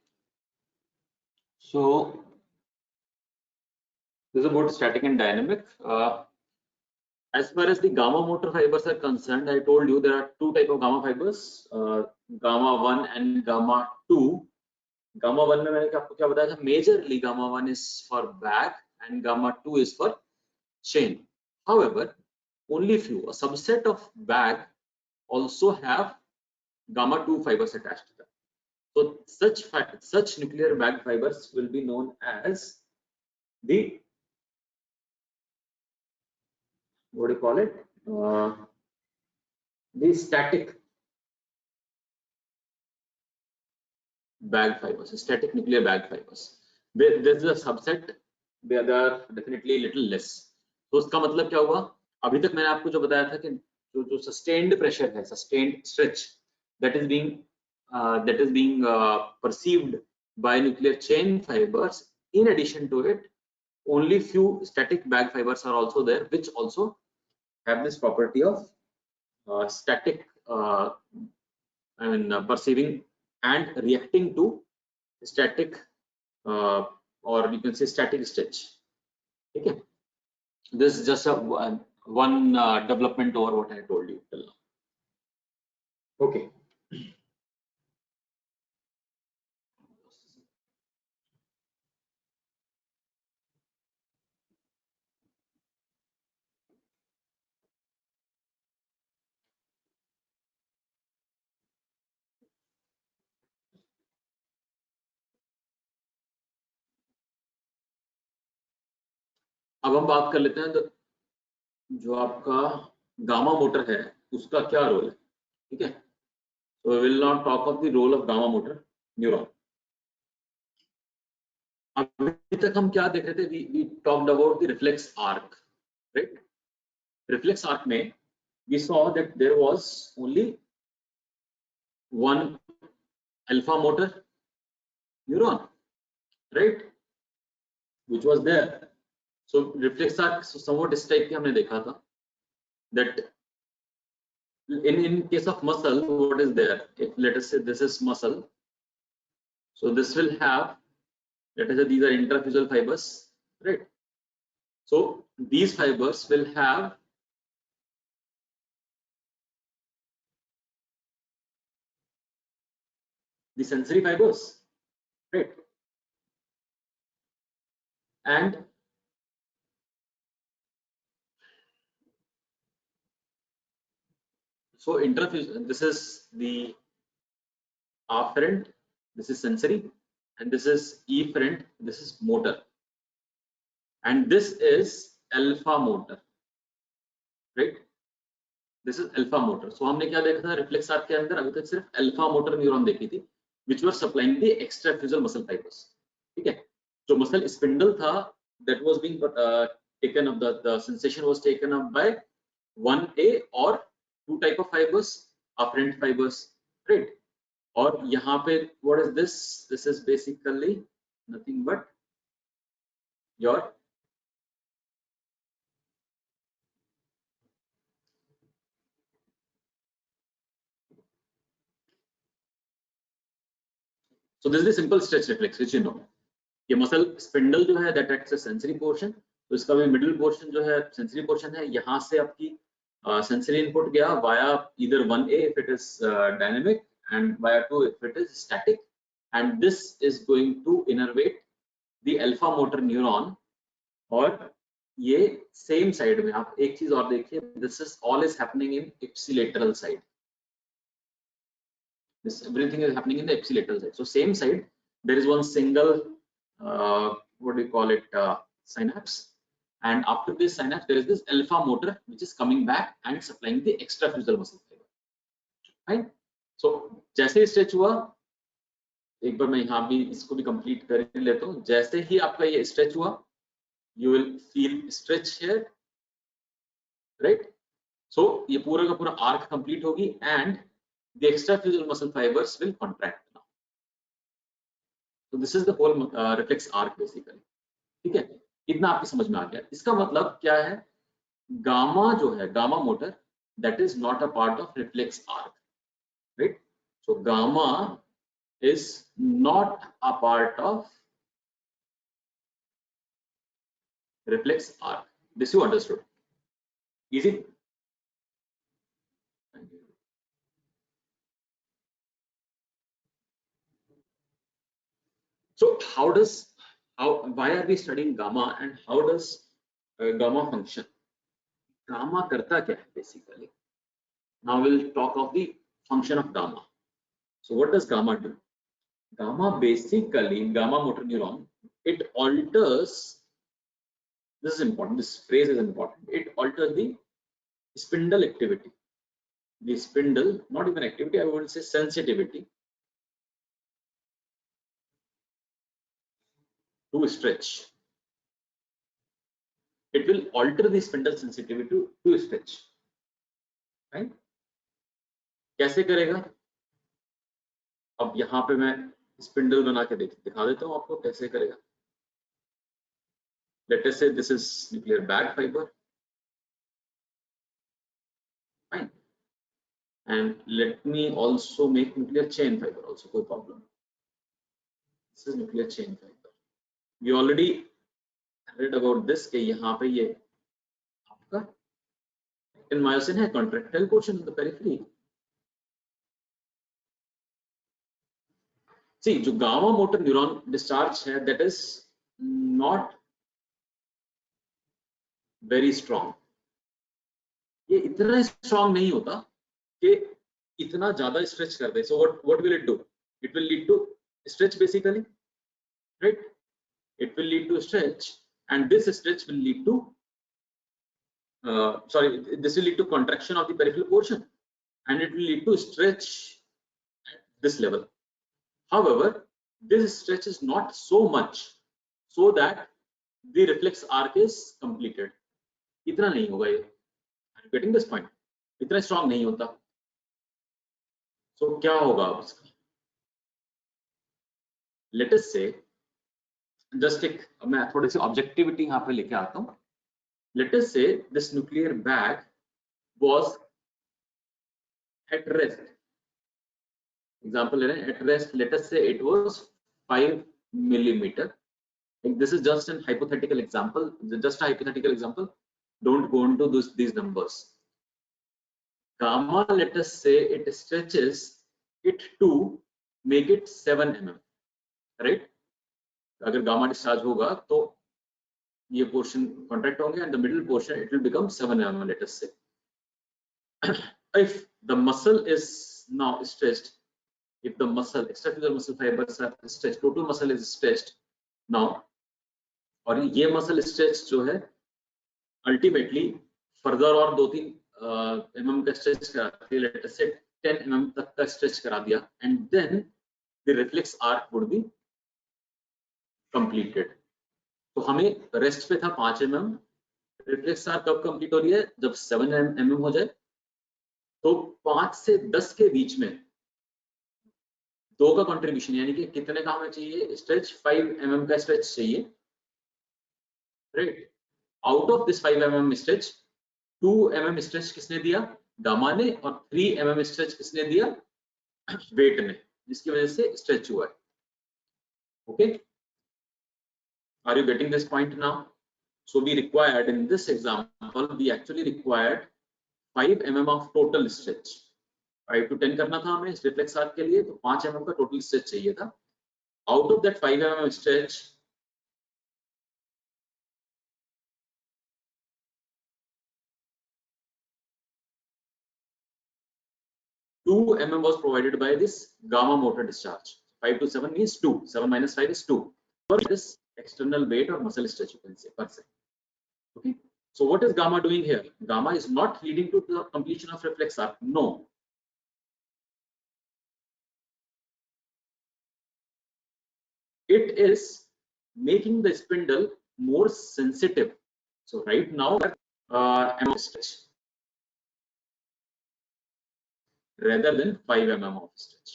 so this is about static and dynamic. As far as the gamma motor fibers are concerned, I told you there are two type of gamma fibers, gamma 1 and gamma 2. Gamma 1 में मैंने आपको क्या बताया था, majorly gamma 1 is for bag and gamma 2 is for chain. However, only few, a subset of bag also have gamma 2 fibers attached to them. So such nuclear bag fibers will be known as the, what do you call it, the static bag fibers, static nuclear bag fibers. This is a subset, they are definitely little less. तो उसका मतलब क्या हुआ, अभी तक मैंने आपको जो बताया था कि जो sustained pressure है, sustained stretch that is being perceived by nuclear chain fibers, in addition to it, only few static bag fibers are also there, which also have this property of static, perceiving and reacting to static, or you can say static stretch. Okay, this is just a one development over what I told you till now. Okay. अब हम बात कर लेते हैं तो जो आपका gamma motor है उसका क्या रोल है, ठीक है। So we will not talk of the role of gamma motor neuron. अभी तक हम क्या देख रहे थे, we talked about the reflex arc, right? Reflex arc में we saw that there was only one alpha motor neuron, right, which was there. So reflex arc somewhat इस type की हमने देखा था, that in case of muscle, what is there, if let us say this is muscle, so this will have, let us say these are intrafusal fibers, right? So these fibers will have the sensory fibers, right? And so intrafusal, this is the afferent, this is sensory, and this is efferent, this is motor, and this is alpha motor, right? This is alpha motor. So हमने क्या देखा था reflex arc के अंदर, अभी तक सिर्फ alpha motor neuron देखी थी, which were supplying the extrafusal muscle fibers, ठीक है। जो मसल स्पिंडल था, that was being taken up, the sensation was taken up by 1A or 2 type of fibers, afferent fibers, right? और यहाँ पे what is this? This is basically nothing but your so this is the simple stretch reflex which you know. ये muscle spindle जो है that acts as sensory portion, तो इसका भी middle portion जो है सेंसरी पोर्शन है, यहाँ से आपकी sensory input गया via either 1A if it is dynamic and via 2 if it is static, and this is going to innervate the alpha motor neuron. और ये सेम साइड में आप एक चीज और देखिए, this is all is happening in ipsilateral side. This everything is happening in the ipsilateral side. So same side there is one single what do you call it, synapse, and after this synapse there is this alpha motor which is coming back and supplying the extrafusal muscle fiber, right? So जैसे stretch हुआ, एक बार मैं यहाँ भी इसको भी complete कर लेता हूँ, जैसे ही आपका ये स्ट्रेच हुआ you will feel stretch here, right? So ये पूरा का पूरा arc complete होगी and the extrafusal muscle fibers will contract now. So this is the whole reflex arc basically, ठीक है। इतना आपकी समझ में आ गया। इसका मतलब क्या है, गामा जो है, gamma motor, that is not a part of reflex arc, right? So gamma is not a part of reflex arc. This you understood. Easy. So why are we studying gamma, and how does gamma function? Gamma करता क्या है basically? Now we'll talk of the function of gamma. So what does gamma do? Gamma basically, gamma motor neuron, it alters, this is important, this phrase is important, it alters the spindle activity. The spindle, not even activity, I would say sensitivity to stretch. It will alter the spindle sensitivity to stretch. Right? कैसे करेगा? अब यहाँ पे मैं spindle बना के दिखा देता हूँ आपको कैसे करेगा. Let us say this is nuclear bag fiber. Fine. And let me also make nuclear chain fiber also, no problem. This is nuclear chain fiber. We already read about this कि यहाँ पे ये आपका actin myosin है, contractile portion in the periphery. See, जो gamma motor neuron discharge है, that is not very strong. ये इतना strong नहीं होता कि इतना ज़्यादा stretch कर दे. So what will it do? It will lead to stretch basically, right? It will lead to stretch, and this stretch will lead to this will lead to contraction of the peripheral portion, and it will lead to stretch at this level. However, this stretch is not so much so that the reflex arc is completed. इतना नहीं होगा ये. Are you getting this point? इतना strong नहीं होता. So क्या होगा अब इसका? Let us say, just एक मैं थोड़ी सी objectivity यहाँ पे लेके आता हूँ. Let us say this nuclear bag was at rest. Example at rest, let us say it was 5 millimeter. This is just an hypothetical example, just a hypothetical example. Don't go into these numbers. Gamma, let us say it stretches it to make it 7 mm, right? अगर gamma discharge होगा तो ये portion contract होंगे, and the middle portion it will become 7 mm, let us say. If the muscle is now stretched, if the muscle, extracellular muscle fibers are stretched, total muscle is stretched now, और ये muscle stretch जो है ultimately further और 2-3 mm का stretch कराती है, let us say 10 mm तक का stretch करा दिया, and then the reflex arc would be completed. तो हमें rest पे था 5 mm, reflex arc कब complete हो रही है? जब 7 mm हो जाए. तो 5 से 10 के बीच में 2 का कंट्रीब्यूशन, यानी कि कितने का हमें चाहिए स्ट्रेच? 5 mm का स्ट्रेच चाहिए, right? Out of this 5 mm stretch, 2 mm stretch किसने दिया? गामा ने. और 3 mm स्ट्रेच किसने दिया? वेट ने, जिसकी वजह से स्ट्रेच हुआ है. Okay, are you getting this point now? So we required in this example, we actually required 5 mm of total stretch. 5 to 10 करना था हमें रिफ्लेक्स आर्क के लिए, तो 5 mm का टोटल स्ट्रेच चाहिए था. Out of that 5 mm stretch, two mm was provided by this gamma motor discharge. 5 to 7 means 2. 7 minus 5 is 2. This external weight or muscle stretch, you can say, per se. Okay. So what is gamma doing here? Gamma is not leading to the completion of reflex arc. No. It is making the spindle more sensitive. So right now, mm stretch rather than 5 mm of stretch.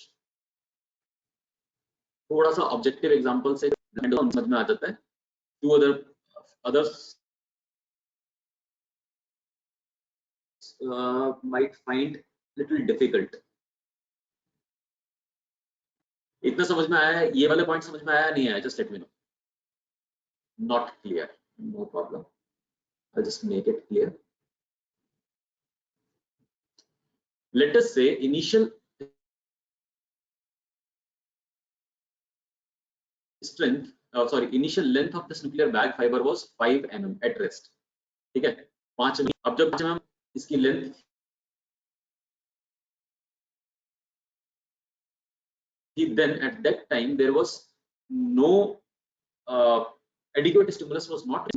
थोड़ा सा objective example से समझ में आ जाता है. Two others might find little difficult. इतना समझ में आया है? ये वाले पॉइंट समझ में आया नहीं आया? Just let me know. Not clear, no problem, I'll just make it clear. Let us say initial strength, initial length of this nuclear bag fiber was 5 mm at rest. ठीक है, 5 mm. अब जब 5 mm इसकी length then at that time there was no adequate stimulus was not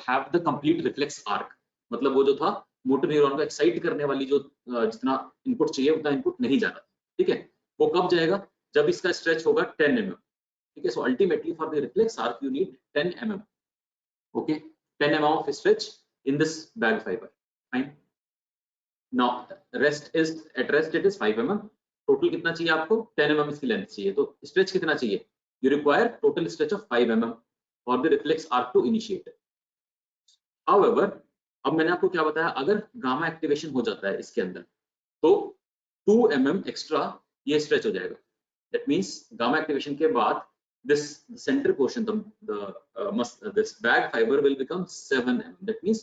have the complete reflex arc. मतलब वो जो था motor neuron को एक्साइट करने वाली जो जितना इनपुट चाहिए उतना इनपुट नहीं जा रहा. ठीक है, वो कब जाएगा? जब इसका स्ट्रेच होगा 10 mm. ठीक है, so ultimately for the reflex arc you need 10 mm. Okay, 10 mm of stretch in this bag fibre. Fine. Now rest is at rest it is 5 mm. Total कितना चाहिए आपको? 10 mm इसकी लेंथ चाहिए. तो stretch कितना चाहिए? You require total stretch of 5 mm for the reflex arc to initiate. However, अब मैंने आपको क्या बताया, अगर गामा एक्टिवेशन हो जाता है इसके अंदर तो 2 mm एक्स्ट्रा ये स्ट्रेच हो जाएगा. दैट मींस गामा एक्टिवेशन के बाद this center portion, this bag fiber will become 7 mm. That means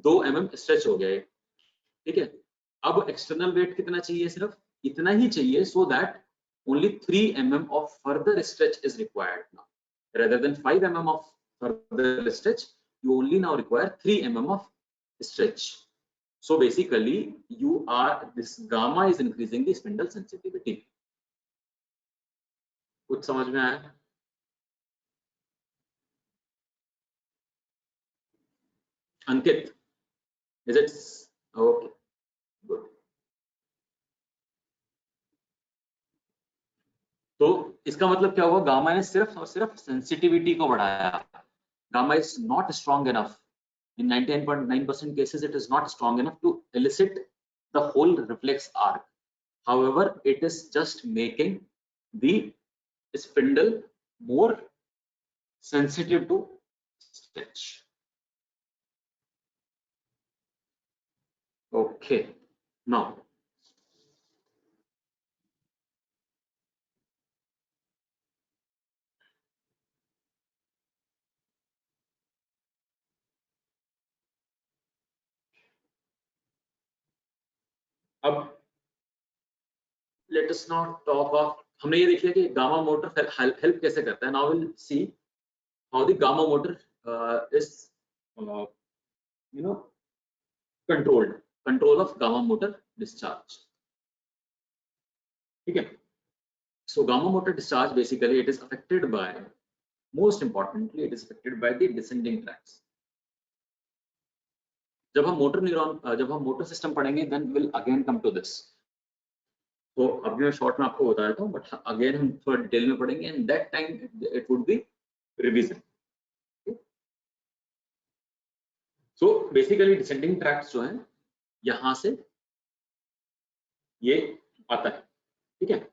2 mm stretch हो गया है. ठीक है, अब एक्सटर्नल वेट कितना चाहिए? सिर्फ इतना ही चाहिए, so that only 3 mm of further stretch is required now. Rather than 5 mm of further stretch, you only now require 3 mm of stretch. So basically, this gamma is increasing the spindle sensitivity. कुछ समझ में आया? अंकित, is it okay? Good. तो इसका मतलब क्या हुआ? Gamma ने सिर्फ और सिर्फ सेंसिटिविटी को बढ़ाया. Gamma is not strong enough. In 99.9% cases, it is not strong enough to elicit the whole reflex arc. However, it is just making the spindle more sensitive to stretch. Okay, now अब let us not talk of, हमने ये देख लिया कि gamma motor help कैसे करता है. Now will see how the gamma motor is control of gamma motor discharge. ठीक है, so gamma motor discharge basically it is affected by, most importantly it is affected by the descending tracts. जब हम motor system पढ़ेंगे then we'll again come to this. तो अभी मैं short में आपको बताया था, बट अगेन हम थोड़ा डिटेल में पढ़ेंगे and that time it would B revision. So basically descending tracts जो हैं यहां से ये आता है. ठीक है,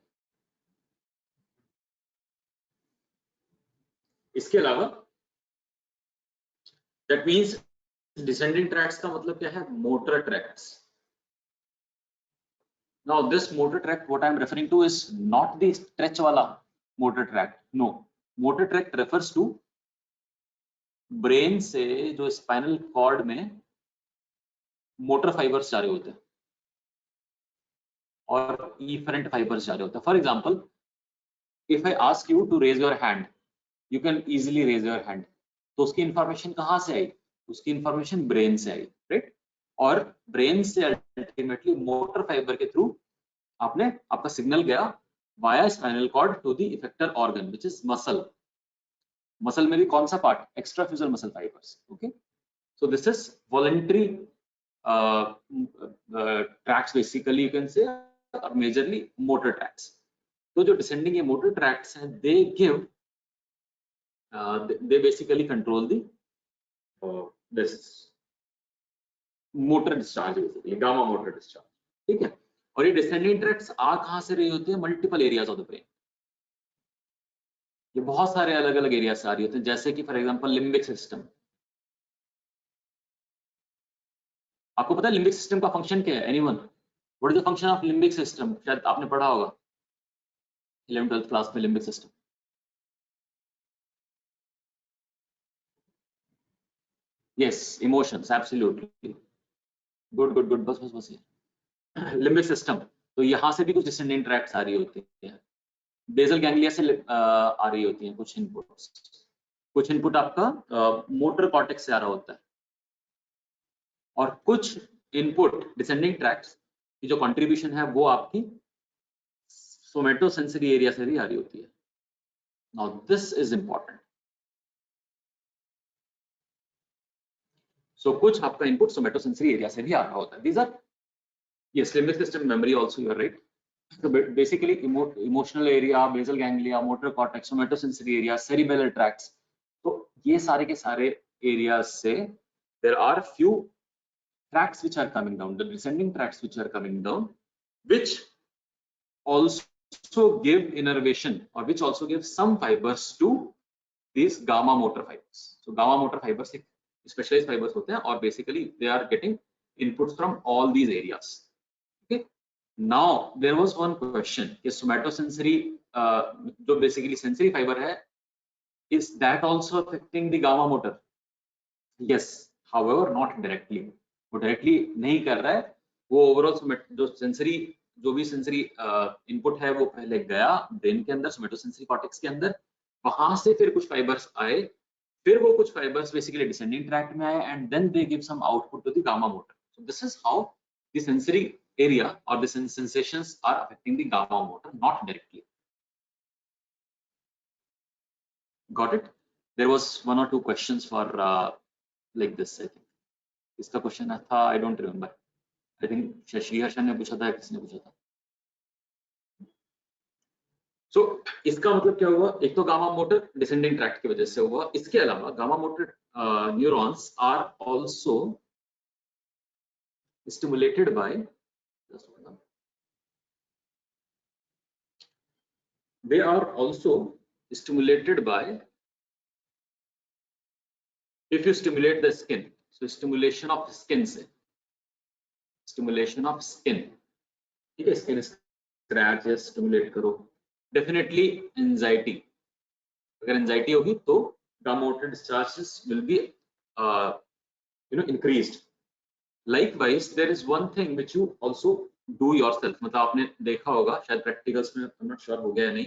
इसके अलावा दैट मींस डिसेंडिंग ट्रैक्ट्स का मतलब क्या है? Motor tracts. Now this motor tract what I am referring to is not the stretch wala motor tract. No, motor tract refers to brain से जो स्पाइनल कॉर्ड में मोटर फाइबर्स जा रहे होते हैं और इफरेंट फाइबर्स जा रहे होते हैं. For example, if I ask you to raise your hand, you can easily raise your hand. तो उसकी इंफॉर्मेशन कहाँ से आई? उसकी इंफॉर्मेशन ब्रेन से आई, राइट? और ब्रेन से अल्टीमेटली मोटर फाइबर के थ्रू आपका सिग्नल गया via spinal cord to the effector organ which is muscle. Muscle में भी कौन सा पार्ट? Extrafusal muscle fibres. Okay, so this is voluntary tracts basically, you can say, और मेजरली मोटर ट्रैक्स. तो जो डिसेंडिंग ये मोटर ट्रैक्स हैं they give they basically control the this motor discharge, basically gamma motor discharge. ठीक है, और ये descending tracts आ कहां से रही होती है? Multiple areas of the brain. ये बहुत सारे अलग अलग एरिया से आ रही होती है, जैसे कि फॉर एग्जांपल लिम्बिक सिस्टम. आपको पता है लिम्बिक सिस्टम का फंक्शन क्या है? Anyone? What is the function of limbic system? शायद आपने पढ़ा होगा. 11th-12th क्लास में limbic system? Yes, emotions, absolutely, good good good, बस बस बस ये लिम्बिक सिस्टम। तो यहाँ से भी कुछ डिसेंडिंग ट्रैक्ट्स आ रही होती है, बेसल गैंग्लिया से आ रही होती हैं कुछ इनपुट्स। कुछ इनपुट आपका मोटर कॉर्टेक्स से आ रहा होता है, और कुछ इनपुट डिसेंडिंग ट्रैक्ट्स की जो कंट्रीब्यूशन है वो आपकी सोमेटोसेंसरी एरिया से भी आ रही होती है। Now this is important. So कुछ आपका इनपुट सोमेटोसेंसरी एरिया से भी आ रहा होता है। These are, yes, limbic system memory also, you're right. So basically emotional area, basal ganglia, motor cortex, somatosensory area, cerebellar tracts, तो ये सारे के सारे areas से there are few tracts which are coming down, the descending tracts which are coming down, which also give innervation or which also give some fibers to these gamma motor fibers. So gamma motor fibers specialized fibers होते हैं, और basically they are getting inputs from all these areas. Okay. Now there was one question, is somatosensory जो basically sensory fiber है, is that also affecting the gamma motor? Yes, however not directly. वो directly नहीं कर रहा है, वो overall जो sensory, जो भी sensory input है वो पहले गया brain के अंदर, somatosensory cortex के अंदर, वहां से फिर कुछ fibers आए, फिर वो कुछ fibers basically descending tract में आए, and then they give some output to the gamma motor. So this is how the sensory area or the sensations are affecting the gamma motor, not directly. Got it? There was one or two questions for like this, I think. इसका question था, I don't remember. I think श्रीहर्षन ने पूछा था, किसने पूछा था? So इसका मतलब क्या हुआ? एक तो गामा मोटर डिसेंडिंग ट्रैक्ट की वजह से हुआ, इसके अलावा gamma motor neurons are also stimulated by, they are also stimulated by, if you stimulate the skin, so stimulation of skin से, stimulation of skin, ठीक है, skin scratch या stimulate करो, definitely anxiety, अगर anxiety होगी तो gamma motor discharges will be increased. Likewise, there is one thing which you also do yourself, मतलब आपने देखा होगा शायद practicals में, I'm not sure हो गया या नहीं,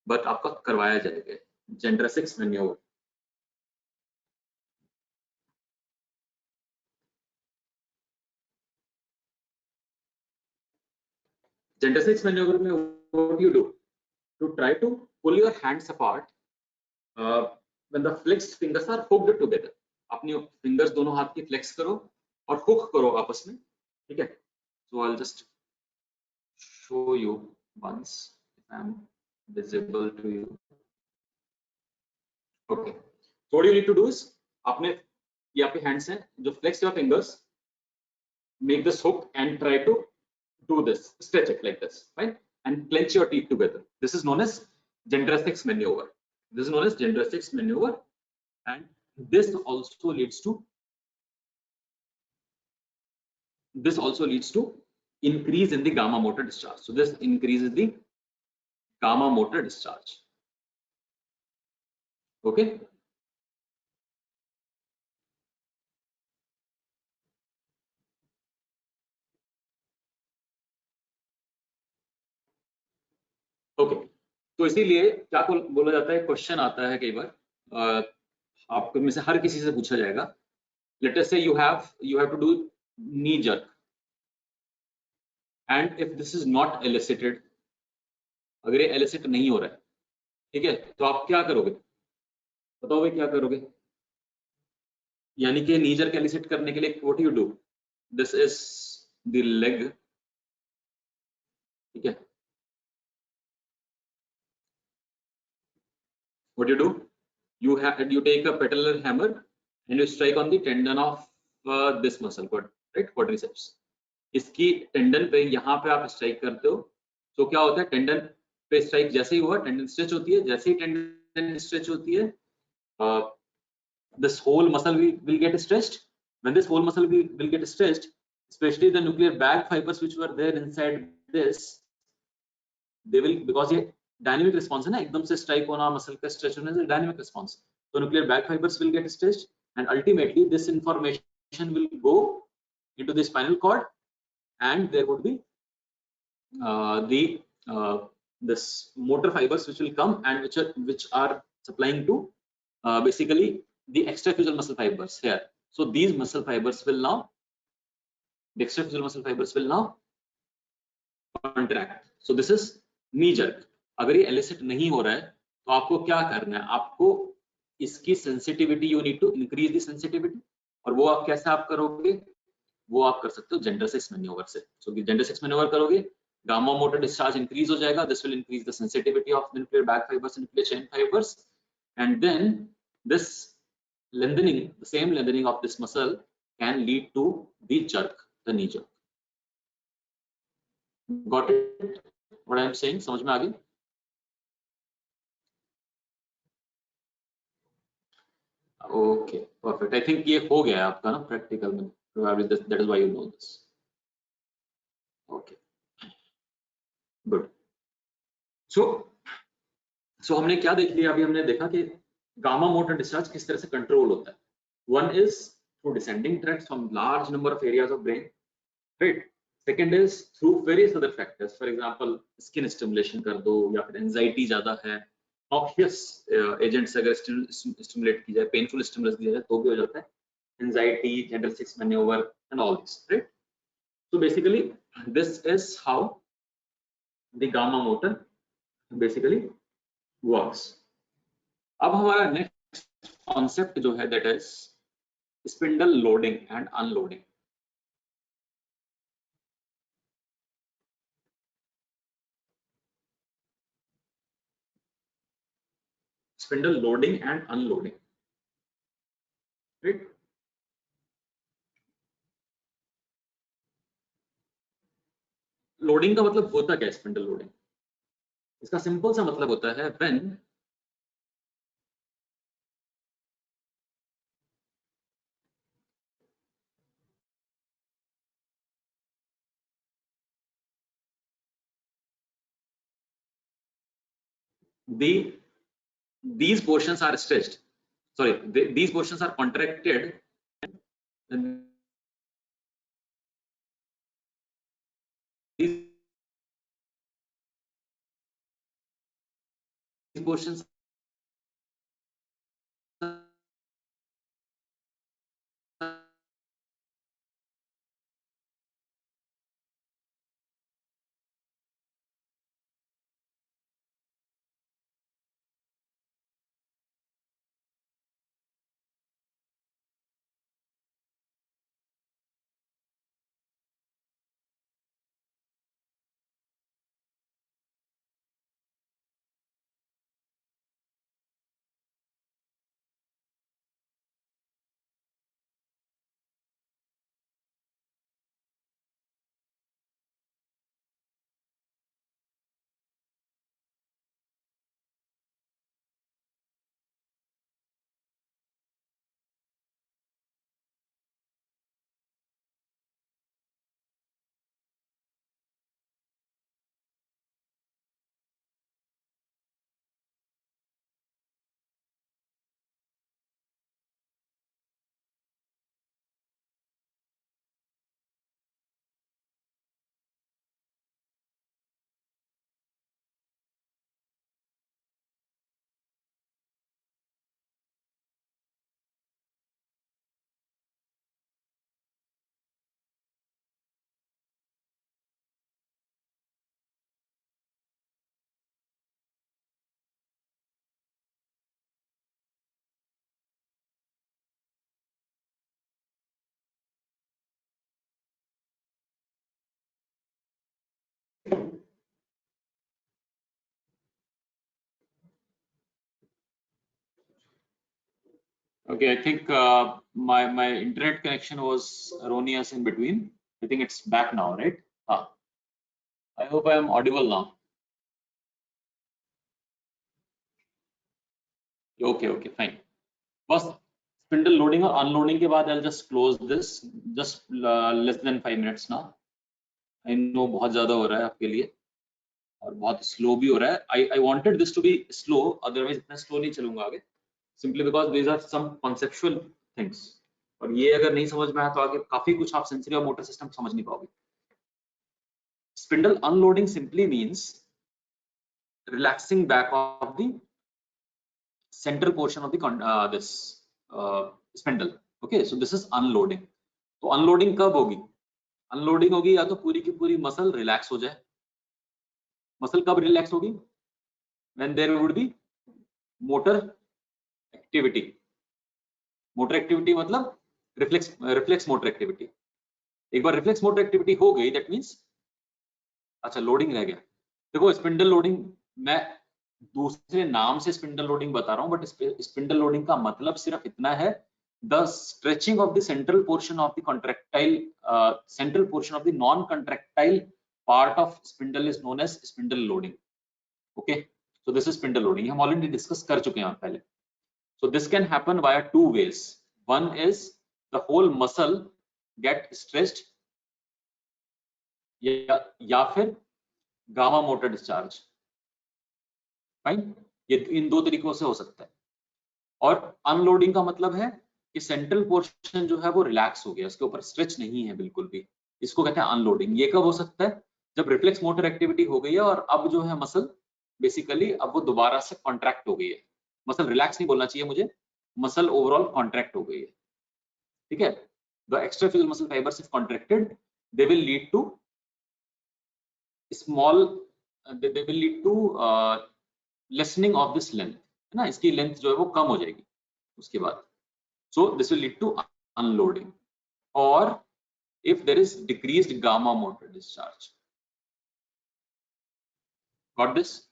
but आपका करवाया जाएगा, Gendrasix maneuver. Gendrasix maneuver में what do you do? To try to pull your hands apart when the flexed fingers are hooked together. अपनी fingers दोनों हाथ की flex करो और hook करो आपस में, ठीक है? So I'll just show you once if I'm visible to you. Okay. So what you need to do is, आपने ये आपके hands हैं, जो flex your fingers, make this hook and try to do this, stretch it like this, fine, and clench your teeth together. This is known as Gendrasix maneuver. This is known as Gendrasix maneuver, and this also leads to increase in the gamma motor discharge. So this increases the gamma motor discharge. Okay. Okay, तो इसीलिए क्या बोला जाता है, question आता है कई बार, आपको में से हर किसी से पूछा जाएगा, लेट अस से you have to do knee jerk, and if this is not elicited, अगर ये elicit नहीं हो रहा है, ठीक है, तो आप क्या करोगे? बताओ भाई क्या करोगे? यानी कि knee jerk elicit करने के लिए what do you do? This is the leg, ठीक है, what do? You take a patellar hammer and you strike on the tendon of this muscle, right, quadriceps. इसकी टेंडन पे यहाँ पे आप स्ट्राइक करते हो, तो क्या होता है, टेंडन पे स्ट्राइक जैसे ही हुआ टेंडन स्ट्रेच होती है, जैसे ही टेंडन स्ट्रेच होती है, this whole muscle will get stretched. When this whole muscle will get stretched, especially the nuclear bag fibers which were there inside this, they will, because ये dynamic response है ना, एकदम से स्ट्राइक होना, muscle का stretch होने से dynamic response. तो nuclear bag fibres will get stretched and ultimately this information will go into the spinal cord, and there would be this motor fibers which will come and which are supplying to basically the extraphyseal muscle fibers here. So these muscle fibers will now, the extraphyseal muscle fibers will now contract. So this is knee jerk. अगर ये elicit नहीं हो रहा है तो आपको क्या करना है, आपको इसकी sensitivity, you need to increase the sensitivity. और वो आप कैसे आप करोगे, वो आप कर सकते हो जेंडर सेक्स मैन्यूवर से. सो जेंडर सेक्स मैन्यूवर करोगे, गामा मोटर डिस्चार्ज इंक्रीज हो जाएगा. This will increase the sensitivity of nuclear bag fibres and nuclear chain fibres, and then this lengthening, the same lengthening of this muscle can lead to the jerk, the knee jerk. Got it what I am saying? समझ में आ गई? Okay, perfect. I think ये हो गया आपका ना practical में. Probably that is why you know this. Okay, good. So हमने क्या देख लिया अभी? हमने देखा कि गामा मोटर डिस्चार्ज किस तरह से कंट्रोल होता है. One is through descending tracts from large number of areas of brain, right? Second is through various other factors. For example, skin stimulation कर दो, या फिर anxiety ज्यादा है, noxious agents अगर stimulate की जाए, painful stimulus दिया जाए तो भी हो जाता है. Anxiety, gender sex maneuver and all this, right? So basically this is how the gamma motor basically works. अब हमारा next concept जो है, that is spindle loading and unloading. Spindle loading and unloading, right? Loading का मतलब होता क्या है? Spindle loading, इसका सिंपल सा मतलब होता है when these portions are stretched, sorry, these portions are contracted, and these portions okay, I think my internet connection was erroneous in between. I think it's back now, right? I hope I am audible now. Okay, fine. बस spindle loading और unloading के बाद I'll just close this, just less than 5 minutes now. I know बहुत ज्यादा हो रहा है आपके लिए. और बहुत स्लो भी हो रहा है। I wanted this to be slow, otherwise इतना स्लो नहीं चलूंगा आगे, simply because these are some conceptual things, और ये अगर नहीं समझ में आया तो आगे काफी कुछ आप सेंसरी और मोटर सिस्टम समझ नहीं पाओगे। Spindle unloading simply means relaxing back of the central portion of the this spindle. Okay, so this is unloading. तो unloading कब होगी? Unloading होगी या तो पूरी की पूरी मसल रिलैक्स हो जाए। मसल कब रिलैक्स होगी? When there would be motor activity. Motor activity मतलब रिफ्लेक्स मोटर एक्टिविटी। एक बार रिफ्लेक्स मोटर एक्टिविटी हो गई, दैट मीन्स अच्छा लोडिंग रह गया। देखो स्पिंडल लोडिंग मैं दूसरे नाम से स्पिंडल लोडिंग बता रहा हूं, बट स्पिंडल लोडिंग का मतलब सिर्फ इतना है, the stretching of the central portion of the contractile, central portion of the non contractile part of spindle is known as spindle loading. Okay, so this is spindle loading, हम already discuss कर चुके हैं पहले। So this can happen via two ways, one is the whole muscle get stretched, या फिर gamma motor discharge. Fine, ये इन दो तरीकों से हो सकता है। और अनलोडिंग का मतलब है कि सेंट्रल पोर्शन जो है वो रिलैक्स हो गया, इसके ऊपर स्ट्रेच नहीं है बिल्कुल भी, इसको कहते हैं अनलोडिंग। ये कब हो सकता है? जब रिफ्लेक्स मोटर एक्टिविटी हो गई है और अब जो है मसल बेसिकली अब वो दोबारा से कॉन्ट्रैक्ट हो गई है। मसल रिलैक्स नहीं बोलना चाहिए मुझे, मसल ओवरऑल कॉन्ट्रैक्ट हो गई है। ठीक है, the extrafusal muscle fibres if contracted they will lead to small, they will lead to lessening of this length, है ना, इसकी लेंथ जो है वो कम हो जाएगी उसके बाद। So this will lead to unloading, और if there is decreased gamma motor discharge. Got this?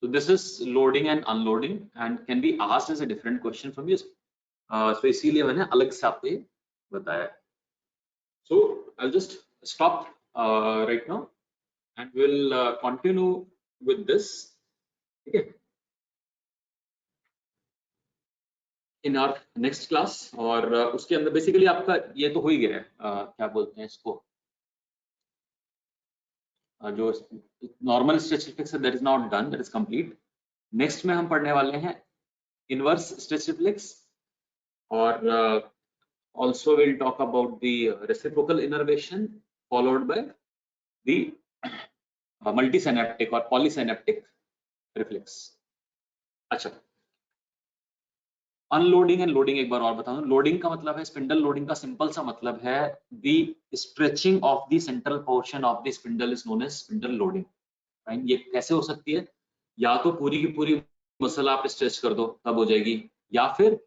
So this is loading and unloading and can be asked as a different question from you. So इसीलिए मैंने अलग से आपको ये बताया। So I'll just stop right now and we'll continue with this. Okay. In our next class, और उसके अंदर बेसिकली आपका ये तो हो ही गया है, क्या बोलते हैं इसको, जो नॉर्मल स्ट्रेच रिफ्लेक्स है that is not done, that is complete. Next में हम पढ़ने वाले हैं इनवर्स स्ट्रेच रिफ्लेक्स, और also we'll talk about the reciprocal innervation followed by the multisynaptic और polysynaptic reflex। अच्छा, अनलोडिंग एंड लोडिंग एक बार और बता दूं। लोडिंग का मतलब है, स्पिंडल लोडिंग का सिंपल सा मतलब है the stretching of the central portion of the spindle is known as spindle loading. Right, ये कैसे हो सकती है? या तो पूरी की पूरी मसल आप स्ट्रेच कर दो तब हो जाएगी, या फिर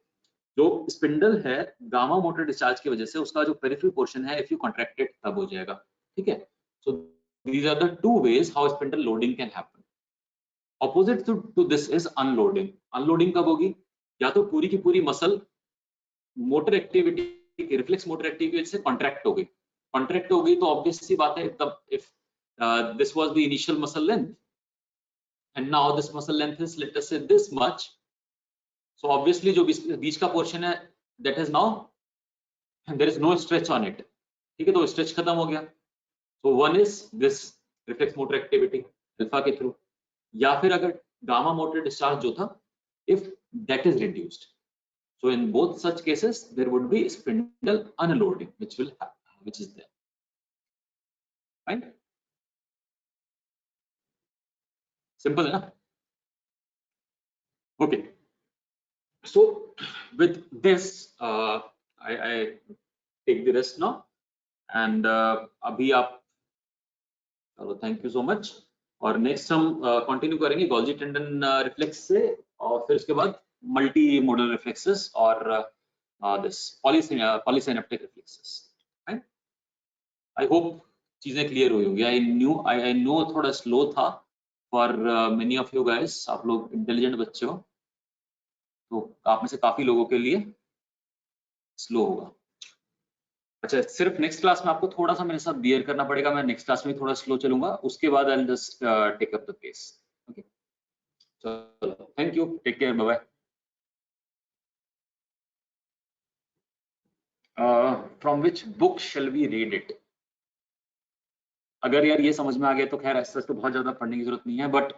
जो स्पिंडल है गामा मोटर डिस्चार्ज की वजह से उसका जो पेरिफेरल पोर्शन है इफ यू कॉन्ट्रैक्टेड तब हो जाएगा। ठीक है, so these are the two ways how spindle loading can happen. Opposite to this is unloading. Unloading कब होगी? या तो पूरी की पूरी muscle motor activity, reflex motor activity से कॉन्ट्रैक्ट हो गई। कॉन्ट्रैक्ट हो गई तो ऑब्वियस सी बात है, if this was the initial muscle length and now this muscle length is, let us say, this much, so obviously जो बीच का पोर्शन है that is now there is no stretch on it। ठीक है, तो stretch खत्म हो गया। so one is this reflex motor activity alpha के थ्रू, या फिर अगर गामा मोटर डिस्चार्ज जो था if that is reduced, so in both such cases there would be spindle unloading which will happen, which is there। Right, simple है ना? Okay, so with this I take the rest now and अभी आप चलो, thank you so much. और next हम continue करेंगे Golgi tendon reflex से, और फिर उसके बाद मल्टी मोडल रिफ्लेक्सेस और this polysynaptic reflexes. I hope चीजें क्लियर हुई होंगी। आई नो थोड़ा स्लो था for many of you guys, आप लोग इंटेलिजेंट बच्चे हो तो आप में से काफी लोगों के लिए स्लो होगा। अच्छा, सिर्फ नेक्स्ट क्लास में आपको थोड़ा सा मेरे साथ बियर करना पड़ेगा, मैं नेक्स्ट क्लास में थोड़ा स्लो चलूंगा, उसके बाद I will just take up the pace. Okay, चलो, thank you, take care, bye bye. From which book shall we read it? अगर यार ये समझ में आ गया तो खैर ऐसा तो बहुत ज्यादा पढ़ने की जरूरत नहीं है, but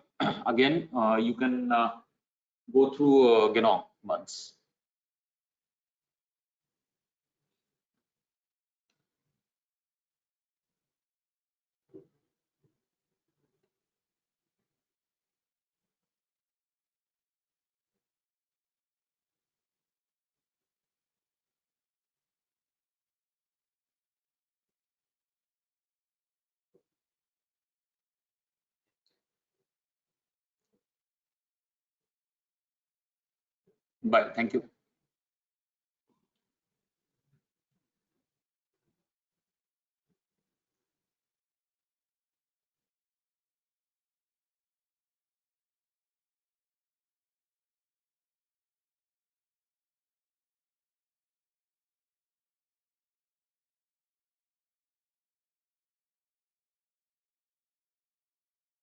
again you can go through GNOME once. Bye. Thank you.